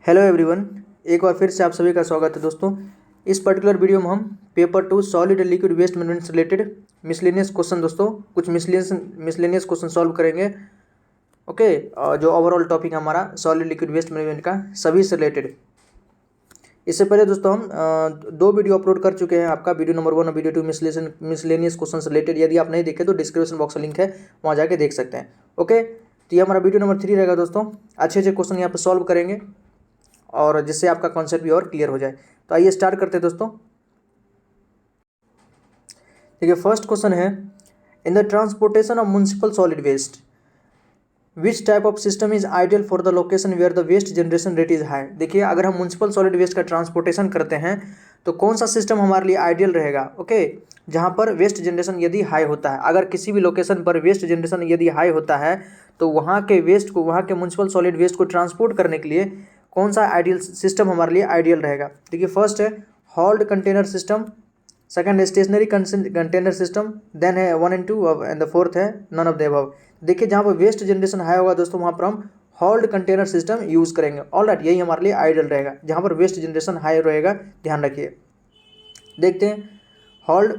Hello everyone, एक बार फिर से आप सभी का स्वागत है दोस्तों। इस पर्टिकुलर वीडियो में हम paper 2 solid liquid waste management से रिलेटेड मिसलेनियस क्वेश्चन कुछ मिसलेनियस क्वेश्चन सॉल्व करेंगे। ओके, जो ओवरऑल टॉपिक है हमारा सॉलिड लिक्विड वेस्ट मैनेजमेंट का सभी से रिलेटेड। इससे पहले दोस्तों हम दो वीडियो अपलोड कर चुके हैं, आपका वीडियो नंबर 1 और वीडियो 2 मिसलेनियस क्वेश्चन से रिलेटेड। यदि आप नहीं देखे तो डिस्क्रिप्शन बॉक्स में लिंक है, वहाँ जाके देख सकते हैं। ओके, तो ये हमारा वीडियो नंबर 3 रहेगा दोस्तों। अच्छे अच्छे क्वेश्चन यहाँ पर सॉल्व करेंगे और जिससे आपका कॉन्सेप्ट भी और क्लियर हो जाए। तो आइए स्टार्ट करते हैं दोस्तों। देखिए, फर्स्ट क्वेश्चन है, in the transportation of municipal solid waste which type of system is ideal for the location where the waste generation rate is high. देखिए, अगर हम म्युनिसिपल सॉलिड वेस्ट का ट्रांसपोर्टेशन करते हैं तो कौन सा सिस्टम हमारे लिए आइडियल रहेगा। ओके, जहाँ पर वेस्ट जनरेशन यदि हाई होता है, अगर किसी भी लोकेशन पर वेस्ट जनरेशन यदि हाई होता है तो वहाँ के वेस्ट को, वहाँ के म्युनिसिपल सॉलिड वेस्ट को ट्रांसपोर्ट करने के लिए कौन सा आइडियल सिस्टम हमारे लिए आइडियल रहेगा। देखिए, फर्स्ट है हॉल्ड कंटेनर सिस्टम, सेकंड है स्टेशनरी कंटेनर सिस्टम, देन है 1 and 2 एंड द फोर्थ है नन ऑफ द अबव। देखिए, जहाँ पर वेस्ट जनरेशन हाई होगा दोस्तों वहाँ पर हम हॉल्ड कंटेनर सिस्टम यूज़ करेंगे। ऑलराइट, यही हमारे लिए आइडियल रहेगा जहाँ पर वेस्ट जनरेशन हाई रहेगा। ध्यान रखिए। देखते हैं hold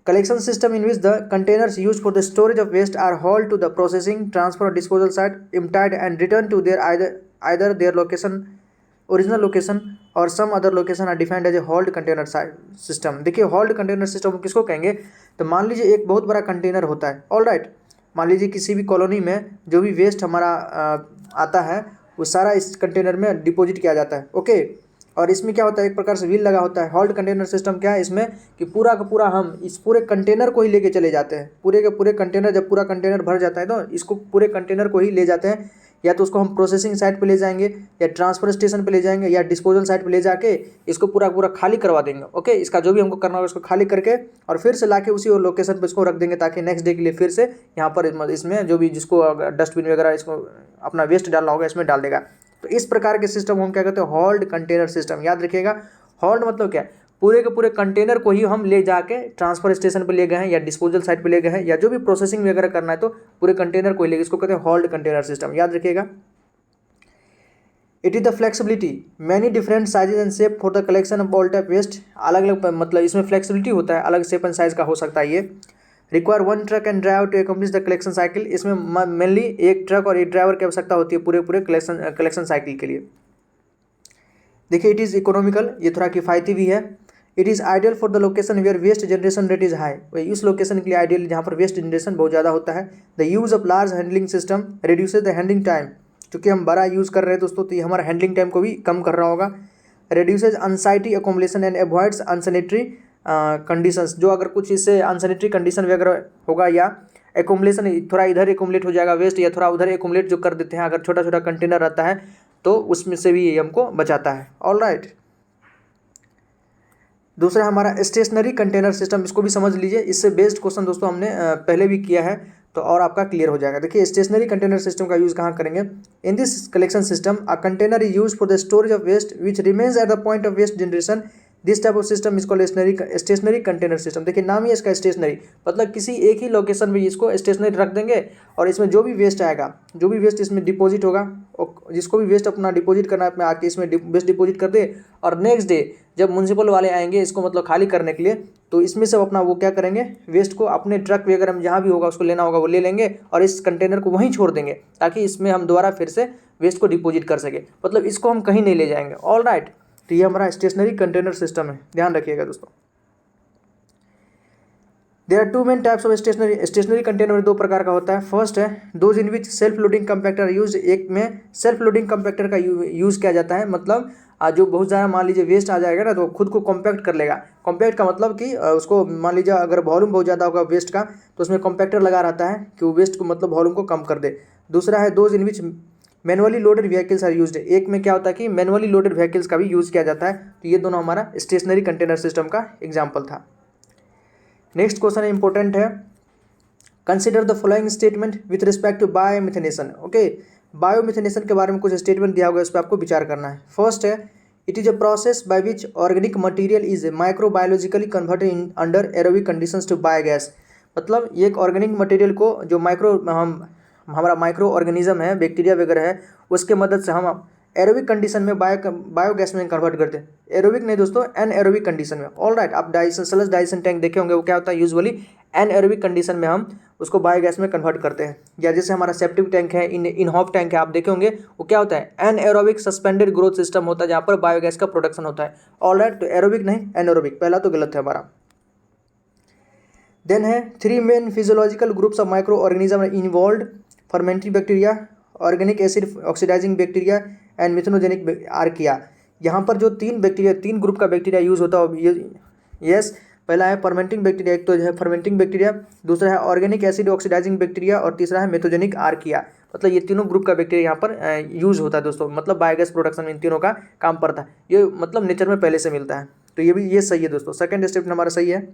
collection system in which the containers used for the storage of waste are hauled to the processing, transfer or disposal site, emptied and returned to their either their original location or some other location are defined as a hauled container system। देखिए, hauled container system किसको कहेंगे, तो मान लीजिए एक बहुत बड़ा container होता है। ऑल राइट, मान लीजिए किसी भी कॉलोनी में जो भी वेस्ट हमारा आता है वो सारा इस कंटेनर में डिपॉजिट किया जाता है। ओके, और इसमें क्या होता है, एक प्रकार से व्हील लगा होता है। हॉल्ड कंटेनर सिस्टम क्या है इसमें कि पूरा का पूरा हम इस पूरे कंटेनर को ही लेके चले जाते हैं। पूरे के पूरे कंटेनर, जब पूरा कंटेनर भर जाता है तो इसको पूरे कंटेनर को ही ले जाते हैं। या तो उसको हम प्रोसेसिंग साइट पे ले जाएंगे, या ट्रांसफर स्टेशन पे ले जाएंगे, या डिस्पोजल साइट पे ले जाके इसको पूरा पूरा खाली करवा देंगे। ओके, इसका जो भी हमको करना होगा इसको खाली करके और फिर से लाके उसी लोकेशन पे इसको रख देंगे, ताकि नेक्स्ट डे के लिए फिर से यहाँ पर इसमें जो भी जिसको डस्टबिन वगैरह इसको अपना वेस्ट डालना होगा इसमें डाल देगा। तो इस प्रकार के सिस्टम हम क्या कहते हैं, हॉल्ड कंटेनर सिस्टम। याद रखिएगा, हॉल्ड मतलब क्या, पूरे के पूरे कंटेनर को ही हम ले जाके ट्रांसफर स्टेशन पे ले गए हैं या डिस्पोजल साइट पे ले गए हैं, या जो भी प्रोसेसिंग वगैरह करना है तो पूरे कंटेनर को ही ले, इसको कहते हैं हॉल्ड कंटेनर सिस्टम। याद रखिएगा। It is the flexibility many different sizes and shape for the collection of all type waste. अलग अलग मतलब इसमें फ्लेक्सिबिलिटी होता है, अलग शेप एंड साइज का हो सकता है ये। Require 1 truck and driver to accomplish the collection cycle. इसमें मेनली एक ट्रक और एक ड्राइवर की आवश्यकता होती है पूरे पूरे कलेक्शन साइकिल के लिए। देखिए, इट इज़ इकोनॉमिकल, ये थोड़ा किफ़ायती भी है। It is ideal for the location where waste generation rate is high. वही इस लोकेशन के लिए आइडियल जहाँ पर वेस्ट जनरेशन बहुत ज़्यादा होता है। The use of large handling system reduces the handling time. चूँकि हम बड़ा यूज़ कर रहे हैं दोस्तों, तो ये हमारा हैंडलिंग टाइम को भी कम कर रहा होगा। Reduces unsightly accommodation and avoids unsanitary conditions. जो अगर कुछ इससे अनसैनिटरी कंडीशन वगैरह होगा या एकोमोडेशन, थोड़ा इधर एकोमोलेट हो जाएगा वेस्ट या थोड़ा उधर एकोमोलेट जो कर देते हैं, अगर छोटा छोटा कंटेनर रहता है तो उसमें से भी ये हमको बचाता है। ऑल राइट, दूसरा हमारा स्टेशनरी कंटेनर सिस्टम, इसको भी समझ लीजिए। इससे बेस्ड क्वेश्चन दोस्तों हमने पहले भी किया है, तो और आपका क्लियर हो जाएगा। देखिए, स्टेशनरी कंटेनर सिस्टम का यूज़ कहाँ करेंगे। In this collection system a container is use for the storage of waste which remains at the point of waste generation. This type of system इसको स्टेशनरी कंटेनर सिस्टम। देखिए, नाम ही इसका stationery, मतलब किसी एक ही लोकेशन में इसको स्टेशनरी रख देंगे और इसमें जो भी वेस्ट आएगा, जो भी वेस्ट इसमें डिपॉजिट होगा, और जिसको भी वेस्ट अपना डिपॉजिट करना है अपने आके इसमें वेस्ट डिपॉजिट कर दे, और नेक्स्ट डे जब म्युनिसिपल वाले आएंगे इसको मतलब खाली करने के लिए, तो इसमें से अपना वो क्या करेंगे, वेस्ट को अपने ट्रक वगैरह में जहाँ भी होगा उसको लेना होगा वो ले लेंगे और इस कंटेनर को वहीं छोड़ देंगे, ताकि इसमें हम दोबारा फिर से वेस्ट को डिपॉजिट कर सके। मतलब इसको हम कहीं नहीं ले जाएंगे। ऑल राइट, तो ये हमारा स्टेशनरी कंटेनर सिस्टम है, ध्यान रखिएगा दोस्तों। There are 2 main types of stationary container दो प्रकार का होता है। फर्स्ट है those in which self loading compactor use. एक में सेल्फ लोडिंग कंपैक्टर का यूज़ किया जाता है, मतलब जो बहुत ज़्यादा मान लीजिए वेस्ट आ जाएगा ना तो खुद को कॉम्पैक्ट कर लेगा। कॉम्पैक्ट का मतलब कि उसको मान लीजिए अगर वॉल्यूम बहुत ज़्यादा होगा वेस्ट का, तो उसमें कॉम्पैक्टर लगा रहता है कि वो वेस्ट को मतलब वॉल्यूम को कम कर दे। दूसरा है those in which manually loaded vehicles are used. एक में क्या होता है कि मैनुअली लोडेड व्हीकल्स का भी यूज़ किया जाता है। तो ये दोनों हमारा स्टेशनरी कंटेनर सिस्टम का एग्जाम्पल था। नेक्स्ट क्वेश्चन है, इंपॉर्टेंट है। Consider the following statement with respect to biomethanation. Okay, biomethanation के बारे में कुछ स्टेटमेंट दिया हुआ है, उस पर आपको विचार करना है। फर्स्ट है it is a process by which organic material is microbiologically converted in under aerobic conditions to biogas. मतलब ये एक ऑर्गेनिक मटेरियल को जो हम हमारा माइक्रो ऑर्गेनिज्म है, बैक्टीरिया वगैरह है, उसके मदद से हम एरोबिक कंडीशन में बायोगैस में कन्वर्ट करते हैं। एरोबिक नहीं दोस्तों, एनएरोबिक कंडीशन में। ऑल राइट, आप स्लज डाइजेशन टैंक देखे होंगे, वो क्या होता है यूजुअली एनएरोबिक कंडीशन में हम उसको बायोगैस में कन्वर्ट करते हैं। या जैसे हमारा सेप्टिक टैंक है, इनहॉफ टैंक है, आप देखे होंगे, वो क्या होता है एनएरोबिक सस्पेंडेड ग्रोथ सिस्टम होता है, जहाँ पर बायोगैस का प्रोडक्शन होता है। ऑल राइट, तो एरोबिक नहीं एनएरोबिक, पहला तो गलत है हमारा। देन है 3 main physiological groups of microorganism involve: fermenting bacteria, organic acid oxidising bacteria and methanogenic archaea. यहाँ पर जो 3 ग्रुप का बैक्टीरिया यूज होता है, यस, पहला है फर्मेंटिंग बैक्टीरिया, एक तो है फर्मेंटिंग बैक्टीरिया, दूसरा है ऑर्गेनिक एसिड ऑक्सीडाइजिंग बैक्टीरिया और तीसरा है मेथोजेनिक आर्किया। मतलब ये तीनों ग्रुप का बैक्टीरिया यहाँ पर यूज होता है दोस्तों, मतलब बायोगैस प्रोडक्शन में इन तीनों का काम पड़ता है। ये मतलब नेचर में पहले से मिलता है, तो ये सही है दोस्तों। सेकंड स्टेटमेंट हमारा सही है।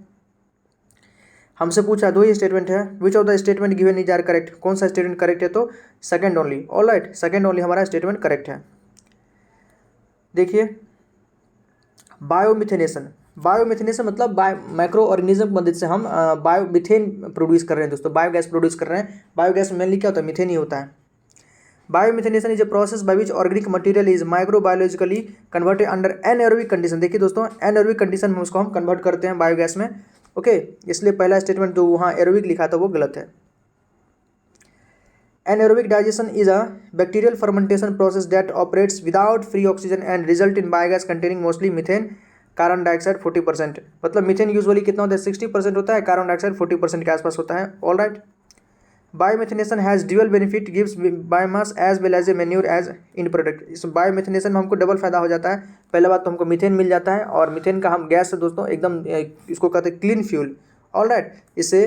हमसे पूछा 2 ही स्टेटमेंट है, which of the statement given is are correct, कौन सा स्टेटमेंट करेक्ट है, तो second only. All right, second only हमारा स्टेटमेंट करेक्ट है। देखिए बायोमिथेनेशन, बायोमिथेनेशन मतलब माइक्रो ऑर्गेनिज्म की मदद से हम बायोमिथेन प्रोड्यूस कर रहे हैं दोस्तों, बायोगैस प्रोड्यूस कर रहे हैं। बायोगैस में मेनली क्या होता है, मिथेन ही होता है। Biomethanation is a process by which organic material is microbiologically converted under anaerobic condition. देखिए दोस्तों, एनएरोबिक कंडीशन में उसको हम कन्वर्ट करते हैं बायोगैस में। ओके, इसलिए पहला स्टेटमेंट जो वहाँ एरोबिक लिखा था वो गलत है। Anaerobic digestion is a bacterial fermentation process that operates without free oxygen and result in biogas containing mostly methane, carbon dioxide 40%। मतलब मीथेन यूजुअली कितना होता है, 60% होता है, कार्बन डाइऑक्साइड 40% के आसपास होता है। All right, biomethanation has dual benefit, gives biomass as well as a manure as in product. इस बायोमिथेनेशन में हमको डबल फायदा हो जाता है। पहला बात तो हमको मीथेन मिल जाता है, और मीथेन का हम गैस है दोस्तों एकदम, इसको कहते हैं क्लीन फ्यूल। ऑल राइट, इससे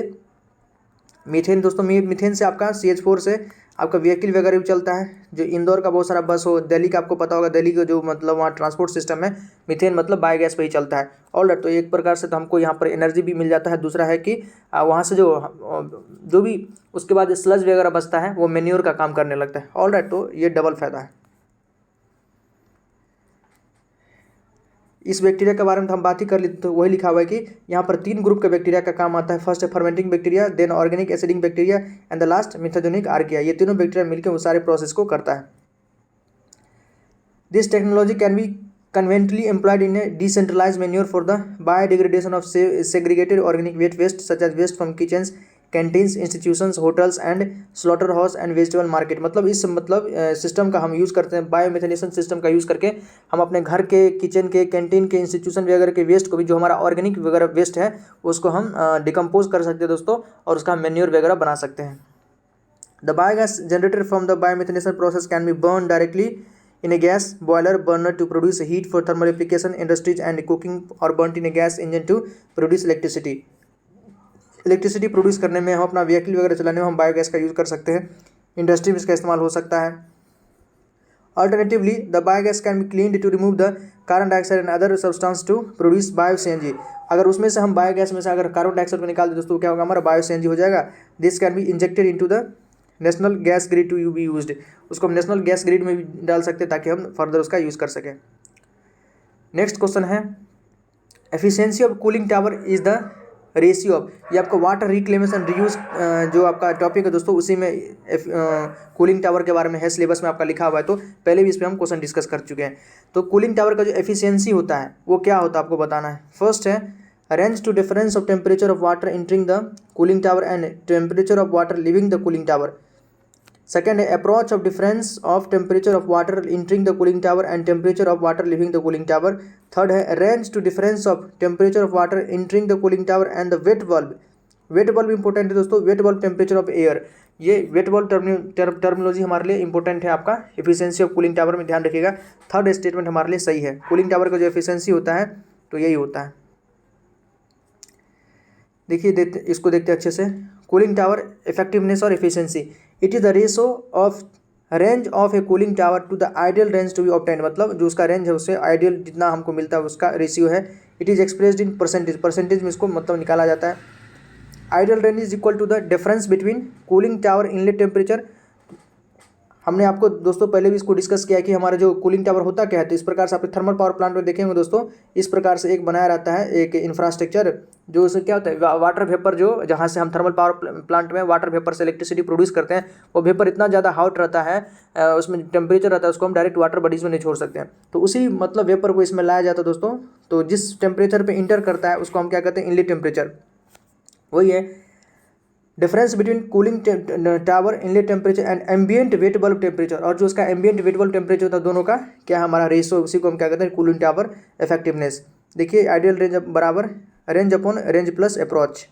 मीथेन दोस्तों, मीथेन से आपका CH4 से आपका व्हीकल वगैरह भी चलता है। जो इंदौर का बहुत सारा बस हो, दिल्ली का आपको पता होगा, दिल्ली का जो मतलब वहाँ ट्रांसपोर्ट सिस्टम है, मीथेन मतलब बायोगैस पे ही चलता है। ऑल राइट, तो एक प्रकार से तो हमको यहाँ पर एनर्जी भी मिल जाता है। दूसरा है कि वहाँ से जो भी उसके बाद स्लज वगैरह बचता है वो मेन्योर का काम करने लगता है। ऑल राइट, तो ये डबल फायदा है। इस बैक्टीरिया के बारे में तो हम बात ही कर ली, तो वही लिखा हुआ है कि यहाँ पर 3 ग्रुप के बैक्टीरिया का काम आता है। फर्स्ट है fermenting bacteria, then organic aciding bacteria and the last methanogenic archaea. ये तीनों बैक्टीरिया मिलकर वो सारे प्रोसेस को करता है। This technology can be conveniently employed in a decentralized manure for the biodegradation of segregated organic waste such as waste from kitchens, canteens, institutions, hotels and slaughter house and vegetable market. मतलब इस system का हम use करते हैं, biomethanation system का use करके हम अपने घर के, किचन के, कैंटीन के, इंस्टीट्यूशन वगैरह के वेस्ट को भी, जो हमारा ऑर्गेनिक वगैरह वेस्ट है, उसको हम डिकम्पोज कर सकते हैं दोस्तों, और उसका हम मैन्योर वगैरह बना सकते हैं। The biogas generated from the biomethanation process can be burn directly in a gas boiler burner to produce heat for thermal application industries and cooking, or burnt in a gas engine to produce electricity। Electricity produce करने में, हम अपना vehicle वगैरह चलाने में हम biogas का use कर सकते हैं। इंडस्ट्री में इसका इस्तेमाल हो सकता है। Alternatively the biogas can be cleaned to remove the carbon dioxide and other substance to produce bio CNG। अगर उसमें से हम बायोगैस में से अगर कार्बन डाइऑक्साइड को निकाल दें दोस्तों, क्या होगा, हमारा बायो CNG हो जाएगा। This can be injected into the national gas grid to be used. उसको हम नेशनल गैस ग्रिड में भी डाल सकते हैं ताकि हम फर्दर उसका यूज़ कर सकें। नेक्स्ट क्वेश्चन है efficiency of cooling tower is the ratio of, ये आपका वाटर रिक्लेमेशन रियूज जो आपका टॉपिक है दोस्तों, उसी में कूलिंग टावर के बारे में है, सिलेबस में आपका लिखा हुआ है, तो पहले भी इस पर हम क्वेश्चन डिस्कस कर चुके हैं। तो कूलिंग टावर का जो एफिशिएंसी होता है वो क्या होता है आपको बताना है। फर्स्ट है range to difference of temperature of water entering the cooling tower and temperature of water leaving the cooling tower. Second, approach of difference of temperature of water entering the cooling tower and temperature of water leaving the cooling tower. Third है range to difference of temperature of water entering the cooling tower and the wet bulb. wet bulb important है दोस्तों, wet bulb temperature of air। ये wet bulb terminology हमारे लिए important है। आपका efficiency of cooling tower में ध्यान रखिएगा। थर्ड स्टेटमेंट हमारे लिए सही है। कूलिंग टावर का जो एफिशिएंसी होता है तो यही होता है। देखिए इसको देखते हैं अच्छे से। कूलिंग टावर इफेक्टिवनेस और efficiency, it is the ratio of range of a cooling tower to the ideal range to be obtained. मतलब जो उसका रेंज है उससे आइडियल जितना हमको मिलता है उसका रेशियो है। It is expressed in percentage, percentage में इसको मतलब निकाला जाता है। Ideal range is equal to the difference between cooling tower inlet temperature, हमने आपको दोस्तों पहले भी इसको डिस्कस किया कि हमारा जो कूलिंग टावर होता क्या है। तो इस प्रकार से आप थर्मल पावर प्लांट में देखेंगे दोस्तों, इस प्रकार से एक बनाया रहता है एक इंफ्रास्ट्रक्चर, जो उससे क्या होता है वाटर वेपर, जो जहाँ से हम थर्मल पावर प्लांट में वाटर वेपर से इलेक्ट्रिसिटी प्रोड्यूस करते हैं, वो वेपर इतना ज़्यादा हॉट रहता है, उसमें टेम्परेचर रहता है, उसको हम डायरेक्ट वाटर बॉडीज में नहीं छोड़ सकते हैं। तो उसी मतलब वेपर को इसमें लाया जाता है दोस्तों। तो जिस टेम्परेचर पर इंटर करता है उसको हम क्या कहते हैं, इनलेट टेम्परेचर। वही है difference between cooling tower inlet temperature and ambient wet bulb temperature, और जो उसका एम्बिएंट वेट बल्ब टेम्परेचर होता है दोनों का क्या हमारा रेशो, उसी को हम क्या कहते हैं कूलिंग टावर इफेक्टिवनेस। देखिए आइडियल रेंज बराबर range upon range plus approach.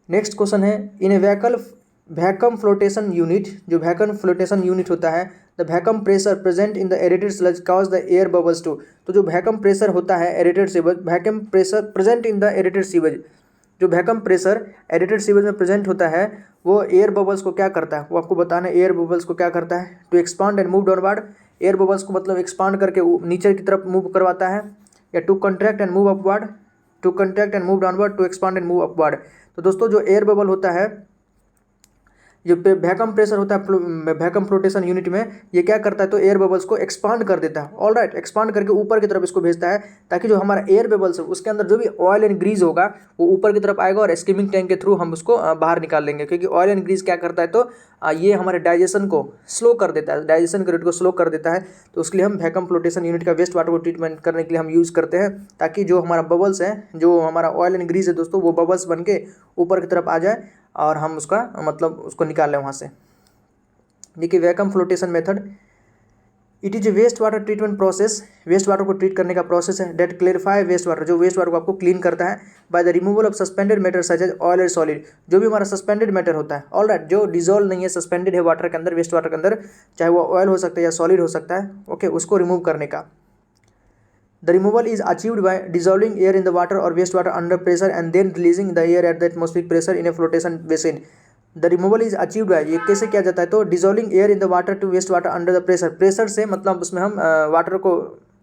Next question है in a vacuum flotation unit, जो वैक्यूम फ्लोटेशन यूनिट होता है, the vacuum pressure present in the aerated sludge cause the air bubbles to. तो जो vacuum pressure होता है aerated sewage, vacuum pressure present in the aerated sewage, जो vacuum pressure aerated sewage में present होता है वो एयर बबल्स को क्या करता है, वो आपको बताना है एयर बबल्स को क्या करता है, to expand and move downward. Air bubbles को मतलब एक्सपांड करके नीचे की तरफ मूव करवाता है, या to contract and move upward, to contract and move downward, to expand and move upward. तो दोस्तों जो एयर बबल होता है, जो वैक्यूम प्रेशर होता है वैक्यूम फ्लोटेशन यूनिट में, ये क्या करता है तो एयर बबल्स को एक्सपांड कर देता है। ऑल राइट, एक्सपांड करके ऊपर की तरफ इसको भेजता है, ताकि जो हमारा एयर बबल्स है उसके अंदर जो भी ऑयल एंड ग्रीज होगा वो ऊपर की तरफ आएगा, और स्किमिंग टैंक के थ्रू हम उसको बाहर निकाल लेंगे। क्योंकि ऑयल एंड ग्रीज क्या करता है तो ये हमारे डाइजेशन को स्लो कर देता है, डाइजेशन के रेट को स्लो कर देता है। तो उसके लिए हम वैक्यूम फ्लोटेशन यूनिट का वेस्ट वाटर को ट्रीटमेंट करने के लिए हम यूज़ करते हैं, ताकि जो हमारा बबल्स है, जो हमारा ऑयल एंड ग्रीज है दोस्तों, वो बबल्स बन के ऊपर की तरफ आ जाए और हम उसका मतलब उसको निकाल लें वहाँ से। देखिए vacuum flotation method, it is a waste water treatment process, waste water को ट्रीट करने का प्रोसेस है, डेट क्लेरिफाई वेस्ट वाटर, जो वेस्ट वाटर को आपको क्लीन करता है by the removal of suspended matter such as oil and solid, जो भी हमारा सस्पेंडेड मैटर होता है, ऑल राइट, जो डिजोल्व नहीं है, सस्पेंडेड है वाटर के अंदर, वेस्ट वाटर के अंदर, चाहे वो ऑयल हो सकता है या सॉलिड हो सकता है, ओके, उसको रिमूव करने का। The removal is achieved by dissolving air in the water और waste water under pressure and then releasing the air at the atmospheric pressure in a flotation basin. The removal is achieved by, ये कैसे किया जाता है तो dissolving air in the water to waste water under the pressure, pressure से मतलब उसमें हम वाटर को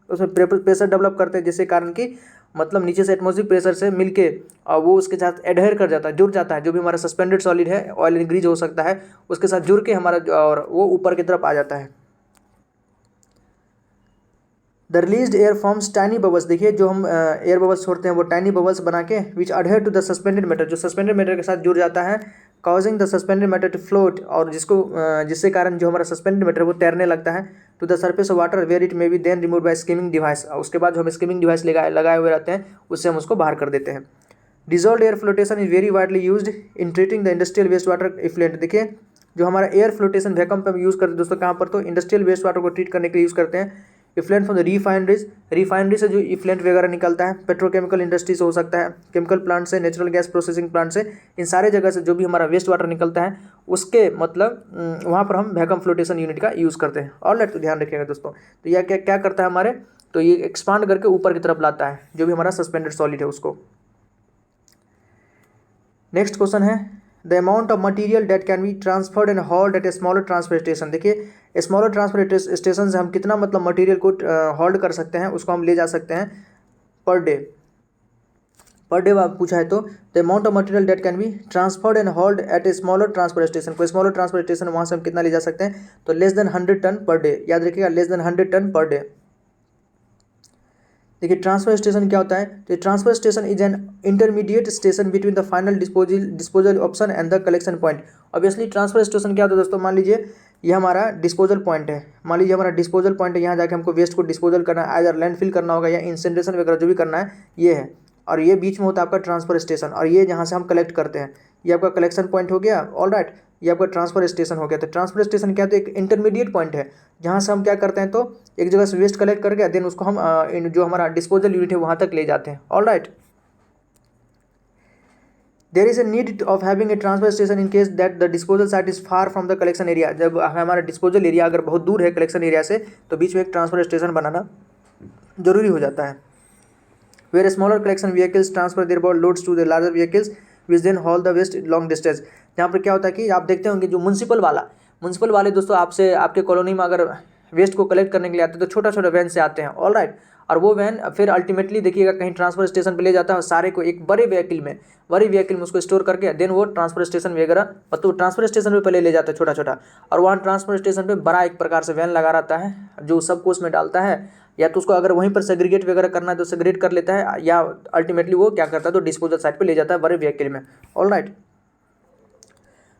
उसमें प्रेशर डेवलप करते हैं, जिसके कारण कि मतलब नीचे से एटमॉस्फेरिक प्रेशर से मिलके और वो उसके साथ एडहेयर कर जाता है, जुड़ जाता है, जो भी हमारा सस्पेंडेड सॉलिड है, ऑयल एंड ग्रीज हो सकता है, उसके साथ जुड़ के हमारा और वो ऊपर की तरफ आ जाता है। The released air forms tiny bubbles, देखिए जो हम एयर बबल्स छोड़ते हैं वो टाइनी बबल्स बना के which adhere to the suspended matter, जो सस्पेंडेड मैटर के साथ जुड़ जाता है, causing the suspended matter to float, और जिससे कारण जो हमारा सस्पेंडेड मैटर वो तैरने लगता है, to the surface of water where it may be then remove by skimming device, उसके बाद जो हम स्किमिंग डिवाइस लगाए हुए रहते हैं उससे हम उसको बाहर कर देते हैं। Dissolve air flotation is very widely used in treating the industrial waste water effluent, देखिए जो हमारा एयर फ्लोटेशन वैक्यूम पे हम यूज़ करते हैं दोस्तों, कहाँ पर तो इंडस्ट्रियल वेस्ट वाटर को ट्रीट करने के लिए यूज़ करते हैं। इफ्लेंट फ्रॉम द रिफाइनरी से जो इफ्लेंट वगैरह निकलता है, पेट्रोकेमिकल इंडस्ट्री से हो सकता है, केमिकल प्लांट से, नेचुरल गैस प्रोसेसिंग प्लांट से, इन सारे जगह से जो भी हमारा वेस्ट वाटर निकलता है उसके मतलब वहाँ पर हम वैक्यूम फ्लोटेशन यूनिट का यूज़ करते हैं। ऑलराइट, तो ध्यान रखिएगा दोस्तों। तो यह क्या क्या करता है हमारे, तो ये एक्सपांड करके ऊपर की तरफ लाता है जो भी हमारा सस्पेंडेड सॉलिड है उसको। नेक्स्ट क्वेश्चन है the amount of material that can be transferred and hauled at a smaller transfer station, देखिए स्मॉलर ट्रांसफर स्टेशन से हम कितना मतलब मटेरियल को होल्ड कर सकते हैं, उसको हम ले जा सकते हैं पर डे पूछा है तो the amount of material that can be transferred and hold at a smaller transfer station, कोई स्मॉलर ट्रांसफर स्टेशन वहाँ से हम कितना ले जा सकते हैं तो less than 100 ton per day, याद रखिएगा less than 100 ton per day. देखिए ट्रांसफर स्टेशन क्या होता है, तो transfer station is an intermediate station between the final disposal option and the collection point. Obviously transfer station क्या होता है दोस्तों, मान लीजिए ये हमारा डिस्पोजल पॉइंट है, मान लीजिए हमारा डिस्पोजल पॉइंट है, यहाँ जाके हमको वेस्ट को डिस्पोजल करना है, आइदर लैंडफिल करना होगा या इंसिनरेशन वगैरह जो भी करना है ये है, और ये बीच में होता है आपका ट्रांसफर स्टेशन, और ये जहाँ से हम कलेक्ट करते हैं ये आपका कलेक्शन पॉइंट हो गया। ऑल राइट, ये आपका ट्रांसफर स्टेशन हो गया। तो ट्रांसफर स्टेशन क्या है तो एक इंटरमीडिएट पॉइंट है जहाँ से हम क्या करते हैं तो एक जगह से वेस्ट कलेक्ट करके देन उसको हम जो हमारा डिस्पोजल यूनिट है वहाँ तक ले जाते हैं। All right, there is a need of having a transfer station in case that the disposal site is far from the collection area, जब हमारा डिस्पोजल एरिया अगर बहुत दूर है कलेक्शन एरिया से तो बीच में एक ट्रांसफर स्टेशन बनाना जरूरी हो जाता है। Where smaller collection vehicles transfer their about loads to the larger vehicles which then haul the waste long distance, जहाँ पर क्या होता है कि आप देखते होंगे जो म्यूनसिपल वाले दोस्तों आपसे आपके कॉलोनी में अगर वेस्ट को कलेक्ट करने के लिए आते हैं तो छोटा छोटा वैन से आते हैं। ऑल राइट, और वो वैन फिर अल्टीमेटली देखिएगा कहीं ट्रांसफर स्टेशन पे ले जाता है और सारे को एक बड़े व्हीकल में उसको स्टोर करके देन वो ट्रांसफर स्टेशन वगैरह मतलब ट्रांसफर स्टेशन पे पहले ले जाता है छोटा छोटा, और वहाँ ट्रांसफर स्टेशन पे बड़ा एक प्रकार से वैन लगा रहता है जो सबको उसमें डालता है, या तो उसको अगर वहीं पर सेग्रीगेट वगैरह करना है तो सेग्रीगेट कर लेता है, या अल्टीमेटली वो क्या करता है तो डिस्पोजल साइट पे ले जाता है बड़े व्हीकल में। Alright,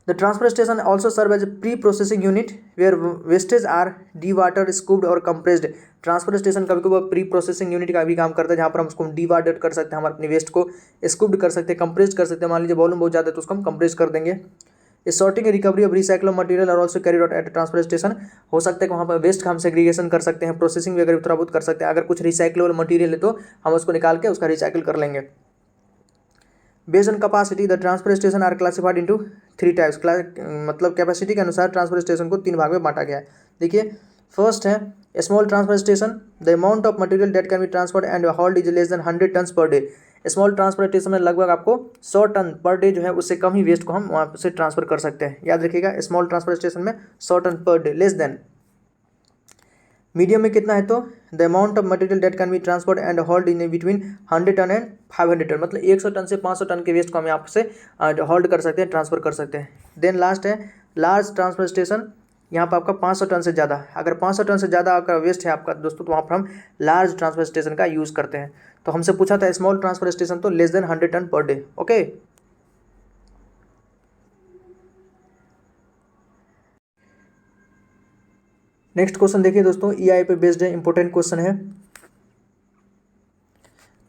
the transfer station also serve as a pre-processing unit where wastes are dewatered, scooped और compressed। ट्रांसफर स्टेशन कभी कभी प्री प्रोसेसिंग यूनिट का भी काम करता है जहाँ पर हम उसको डीवाटर्ड कर सकते हैं, हम अपनी वेस्ट को स्कूप्ड कर सकते हैं, कंप्रेस्ड कर सकते हैं। मान लीजिए वॉल्यूम बहुत ज़्यादा है तो उसको हम कंप्रेस कर देंगे। Sorting recovery of recycle material और also carried out at transfer station. हो सकता है कि वहाँ पर वेस्ट का हम सेग्रीगेशन कर सकते हैं, प्रोसेसिंग वगैरह थोड़ा बहुत कर सकते हैं। अगर कुछ रिसाइकलेबल मटेरियल है तो हम उसको निकाल के उसका रिसाइकिल कर लेंगे। Based on capacity the transfer station are classified into 3 types. मतलब कैपेसिटी के अनुसार ट्रांसफर स्टेशन को 3 भाग में बांटा गया है। देखिए फर्स्ट है small transfer station, the amount of material that can be transferred and hold is less than 100 tons per day. Small transfer station में लगभग आपको 100 टन पर डे जो है उससे कम ही वेस्ट को हम वहाँ से ट्रांसफर कर सकते हैं। याद रखिएगा स्मॉल ट्रांसफर स्टेशन में 100 ton per day, less than. Medium में कितना है तो the amount of material that can be transferred and hold in between 100 ton and 500 ton. मतलब 100 टन से 500 टन के वेस्ट को हम यहाँ से होल्ड कर सकते हैं, ट्रांसफर कर सकते हैं। देन लास्ट है लार्ज ट्रांसफर स्टेशन, यहाँ पर आपका 500 टन से ज़्यादा, अगर 500 टन से ज़्यादा आपका वेस्ट है आपका दोस्तों तो वहाँ पर हम लार्ज ट्रांसफर स्टेशन का यूज़ करते हैं। तो हमसे पूछा था स्मॉल ट्रांसफर स्टेशन तो less than 100 ton per day. Okay, next question देखिए दोस्तों, ईआई पे बेस्ड है, इंपॉर्टेंट क्वेश्चन है।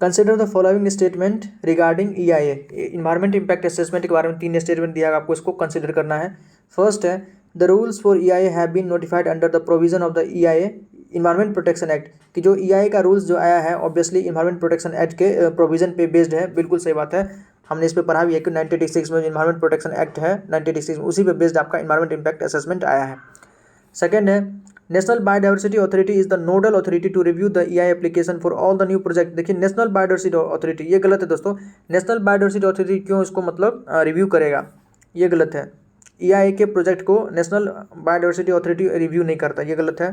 Consider the following statement regarding EIA. Environment impact assessment के बारे में 3 स्टेटमेंट दिया है आपको, इसको कंसिडर करना है। फर्स्ट है the rules for EIA have been notified under the provision of the EIA environment protection act. कि जो ईआईए का रूल्स जो आया है ऑब्वियसली इन्वायरमेंट प्रोटेक्शन एक्ट के प्रोविजन पे बेस्ड है। बिल्कुल सही बात है, हमने इस पे पढ़ा भी है कि 1986 में इन्वायरमेंट प्रोटेक्शन एक्ट है 1986 में, उसी पे बेस्ड आपका इन्वायरमेंट इंपैक्ट असेसमेंट आया है। सेकेंड है national biodiversity authority is the nodal authority to review the EI application for all the new project. देखिए नेशनल बायोडाइवर्सिटी अथॉरिटी, ये गलत है दोस्तों। नेशनल बायोडाइवर्सिटी अथॉरिटी क्यों इसको मतलब रिव्यू करेगा, ये गलत है। ईआई के प्रोजेक्ट को नेशनल बायोडाइवर्सिटी अथॉरिटी रिव्यू नहीं करता, ये गलत है।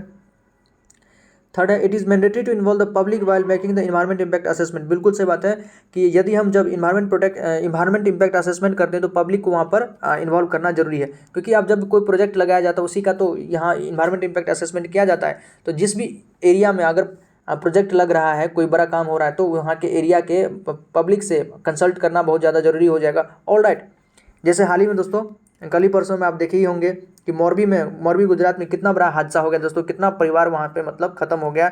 थर्ड है it is mandatory to involve the public while making the environment impact assessment. बिल्कुल सही बात है कि यदि हम जब इन्वायरमेंट इंपैक्ट असेसमेंट करते हैं तो पब्लिक को वहाँ पर इन्वॉल्व करना जरूरी है, क्योंकि अब जब कोई प्रोजेक्ट लगाया जाता है उसी का तो यहाँ इन्वायरमेंट इंपैक्ट असेसमेंट किया जाता है। तो जिस भी एरिया में अगर प्रोजेक्ट लग रहा है, कोई बड़ा काम हो रहा है, तो वहाँ के एरिया के पब्लिक से कंसल्ट करना बहुत ज़्यादा जरूरी हो जाएगा। ऑलराइट, जैसे हाल ही में दोस्तों कल ही परसों में आप देखे ही होंगे कि मोरबी गुजरात में कितना बड़ा हादसा हो गया दोस्तों, कितना परिवार वहाँ पे मतलब ख़त्म हो गया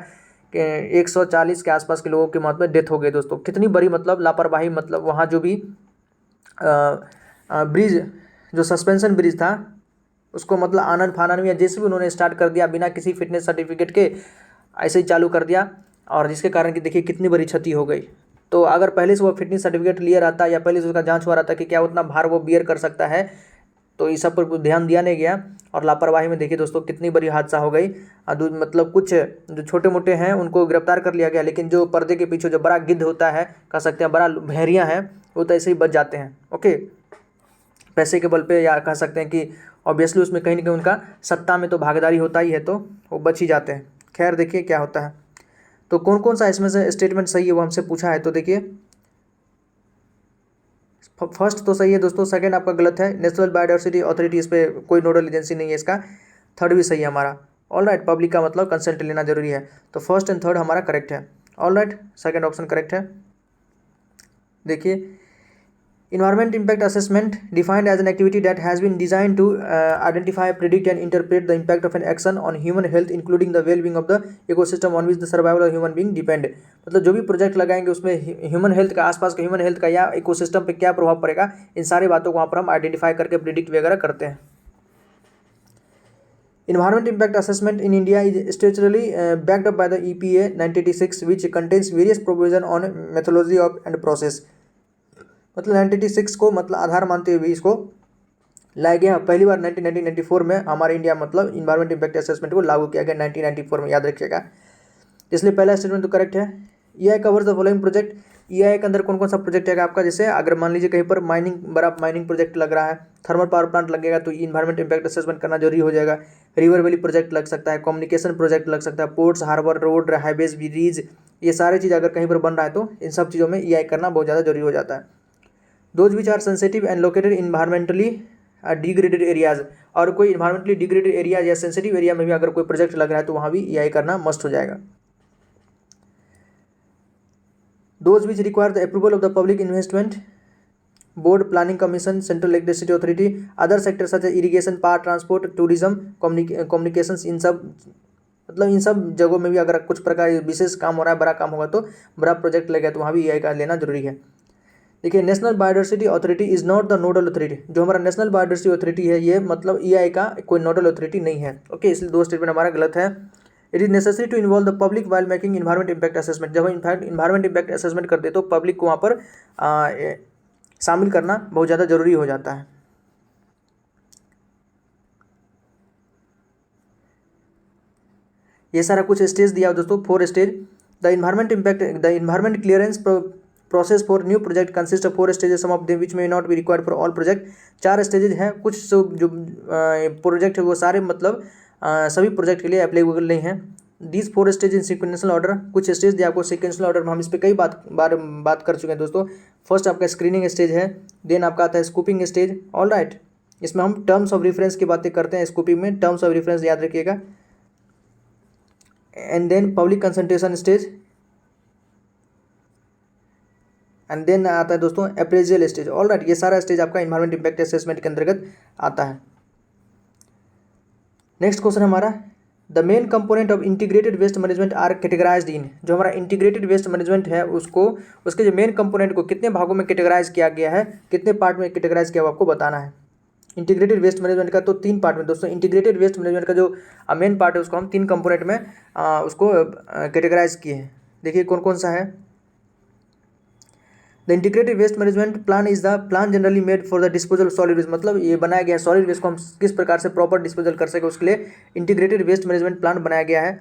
कि 140 के आसपास के लोगों की मौत में डेथ हो गई दोस्तों। कितनी बड़ी मतलब लापरवाही, मतलब वहाँ जो भी ब्रिज जो सस्पेंशन ब्रिज था उसको मतलब आनन फानन में जैसे भी उन्होंने स्टार्ट कर दिया बिना किसी फिटनेस सर्टिफिकेट के, ऐसे ही चालू कर दिया, और जिसके कारण कि देखिए कितनी बड़ी क्षति हो गई। तो अगर पहले से वो फिटनेस सर्टिफिकेट लिया रहता या पहले से उसका जांच हुआ रहता कि क्या उतना भार वो बियर कर सकता है, तो इस सब पर ध्यान दिया नहीं गया और लापरवाही में देखिए दोस्तों कितनी बड़ी हादसा हो गई। मतलब कुछ जो छोटे मोटे हैं उनको गिरफ्तार कर लिया गया, लेकिन जो पर्दे के पीछे जो बड़ा गिद्ध होता है, कह सकते हैं बड़ा भेड़िया है, वो तो ऐसे ही बच जाते हैं। ओके, पैसे के बल पे, या कह सकते हैं कि ऑब्वियसली उसमें कहीं ना कहीं उनका सत्ता में तो भागीदारी होता ही है, तो वो बच ही जाते हैं। खैर देखिए क्या होता है। तो कौन कौन सा इसमें से स्टेटमेंट सही है वो हमसे पूछा है, तो देखिए फर्स्ट तो सही है दोस्तों, सेकंड आपका गलत है। नेशनल बायोडाइवर्सिटी अथॉरिटी इस पर कोई नोडल एजेंसी नहीं है इसका। थर्ड भी सही है हमारा। ऑलराइट, पब्लिक का मतलब कंसल्ट लेना जरूरी है, तो फर्स्ट एंड थर्ड हमारा करेक्ट है। ऑलराइट, सेकंड ऑप्शन करेक्ट है। देखिए environment impact assessment defined as an activity that has been design to identify, predict and interpret the impact of an action on human health including the well being of the ecosystem on which the survival of human being depend. मतलब जो भी project लगाएंगे उसमें human health का, आसपास का human health का या इकोसिस्टम पे क्या प्रभाव पड़ेगा, इन सारी बातों को वहाँ पर हम आइडेंटिफाई करके प्रिडिक्ट वगैरह करते हैं। Environment impact assessment in India is statutorily backed up by the EPA 1986, which contains various provision on methodology of and process। मतलब 1986 को मतलब आधार मानते हुए इसको लाया गया। पहली बार 1994 में हमारे इंडिया मतलब इन्वायरमेंट इम्पैक्ट असेसमेंट को लागू किया गया 1994 में, याद रखिएगा। इसलिए पहला स्टेटमेंट तो करेक्ट है। EI covers the following project. EI के अंदर कौन कौन सा प्रोजेक्ट है आपका, जैसे अगर मान लीजिए कहीं पर बड़ा माइनिंग प्रोजेक्ट लग रहा है, थर्मल पावर प्लांट लगेगा तो इन्वायरमेंट इम्पैक्ट असेसमेंट करना जरूरी हो जाएगा। रिवर वैली प्रोजेक्ट लग सकता है, कम्युनिकेशन प्रोजेक्ट लग सकता है, ports, harbour, road, highways, bridge, ये सारी चीज़ अगर कहीं पर बन रहा है तो इन सब चीज़ों में EI करना बहुत ज़्यादा जरूरी हो जाता है। Those which are sensitive and located environmentally degraded areas, और कोई इन्वायरमेंटली डिग्रेडेड एरिया या सेंसिटिव एरिया में भी अगर कोई प्रोजेक्ट लग रहा है तो वहाँ भी EI करना मस्ट हो जाएगा। Those which require the approval of the public investment board, planning commission, central electricity authority, other sector such as irrigation, power transport, tourism, communications, इन सब मतलब इन सब जगहों में भी अगर कुछ प्रकार विशेष काम हो रहा है, बड़ा काम होगा तो बड़ा प्रोजेक्ट लगेगा तो वहाँ भी EI का लेना जरूरी है। देखिए, national biodiversity authority is not the nodal authority, जो हमारा नेशनल बायोडाइवर्सिटी अथॉरिटी है ये मतलब EI का कोई नोडल अथॉरिटी नहीं है। ओके, इसलिए दो स्टेटमेंट हमारा गलत है। It is necessary to involve the public while making environment impact assessment, जब हम इन्वायरमेंट इम्पैक्ट असेसमेंट करते हैं तो पब्लिक को वहाँ पर शामिल करना बहुत ज़्यादा जरूरी हो जाता है। ये सारा कुछ स्टेज दिया दोस्तों, 4 stage. The environment clearance process for new project consist of 4 stages, some of them which may not be required for all project. 4 stages हैं, कुछ जो प्रोजेक्ट है वो सारे मतलब सभी प्रोजेक्ट के लिए एप्लीकेबल नहीं है। These 4 stage in sequential order, कुछ स्टेज दिया आपको सिक्वेंशियल ऑर्डर में, हम इस पर कई बात कर चुके हैं दोस्तों। फर्स्ट आपका स्क्रीनिंग स्टेज है, देन आपका आता है स्कूपिंग स्टेज। ऑल राइट, इसमें हम टर्म्स ऑफ रेफरेंस की बातें करते हैं। स्कूपिंग में टर्म्स ऑफ रेफरेंस याद रखिएगा। And then public consultation stage, and then आता है दोस्तों अप्रेजल स्टेज। ऑल राइट, ये सारा स्टेज आपका इन्वायरमेंट इम्पैक्ट असेसमेंट के अंतर्गत आता है। नेक्स्ट क्वेश्चन हमारा, the main component of integrated waste management are categorized in, जो हमारा इंटीग्रेटेड वेस्ट मैनेजमेंट है उसको उसके जो मेन कंपोनेंट को कितने भागों में कैटेगराइज किया गया है, कितने पार्ट में कैटेगराइज किया वो आपको बताना है। इंटीग्रेटेड वेस्ट मैनेजमेंट का तो 3 पार्ट में दोस्तों, इंटीग्रेटेड वेस्ट मैनेजमेंट का जो मेन पार्ट है उसको हम 3 कंपोनेंट में उसको कैटेगराइज किए हैं। देखिए कौन कौन सा है। The integrated waste management plan is the plan generally made for the disposal of solid waste, मतलब ये बनाया गया है सॉलिड वेस्ट को हम किस प्रकार से प्रॉपर डिस्पोजल कर सके उसके लिए इंटीग्रेटेड वेस्ट मैनेजमेंट प्लान बनाया गया है।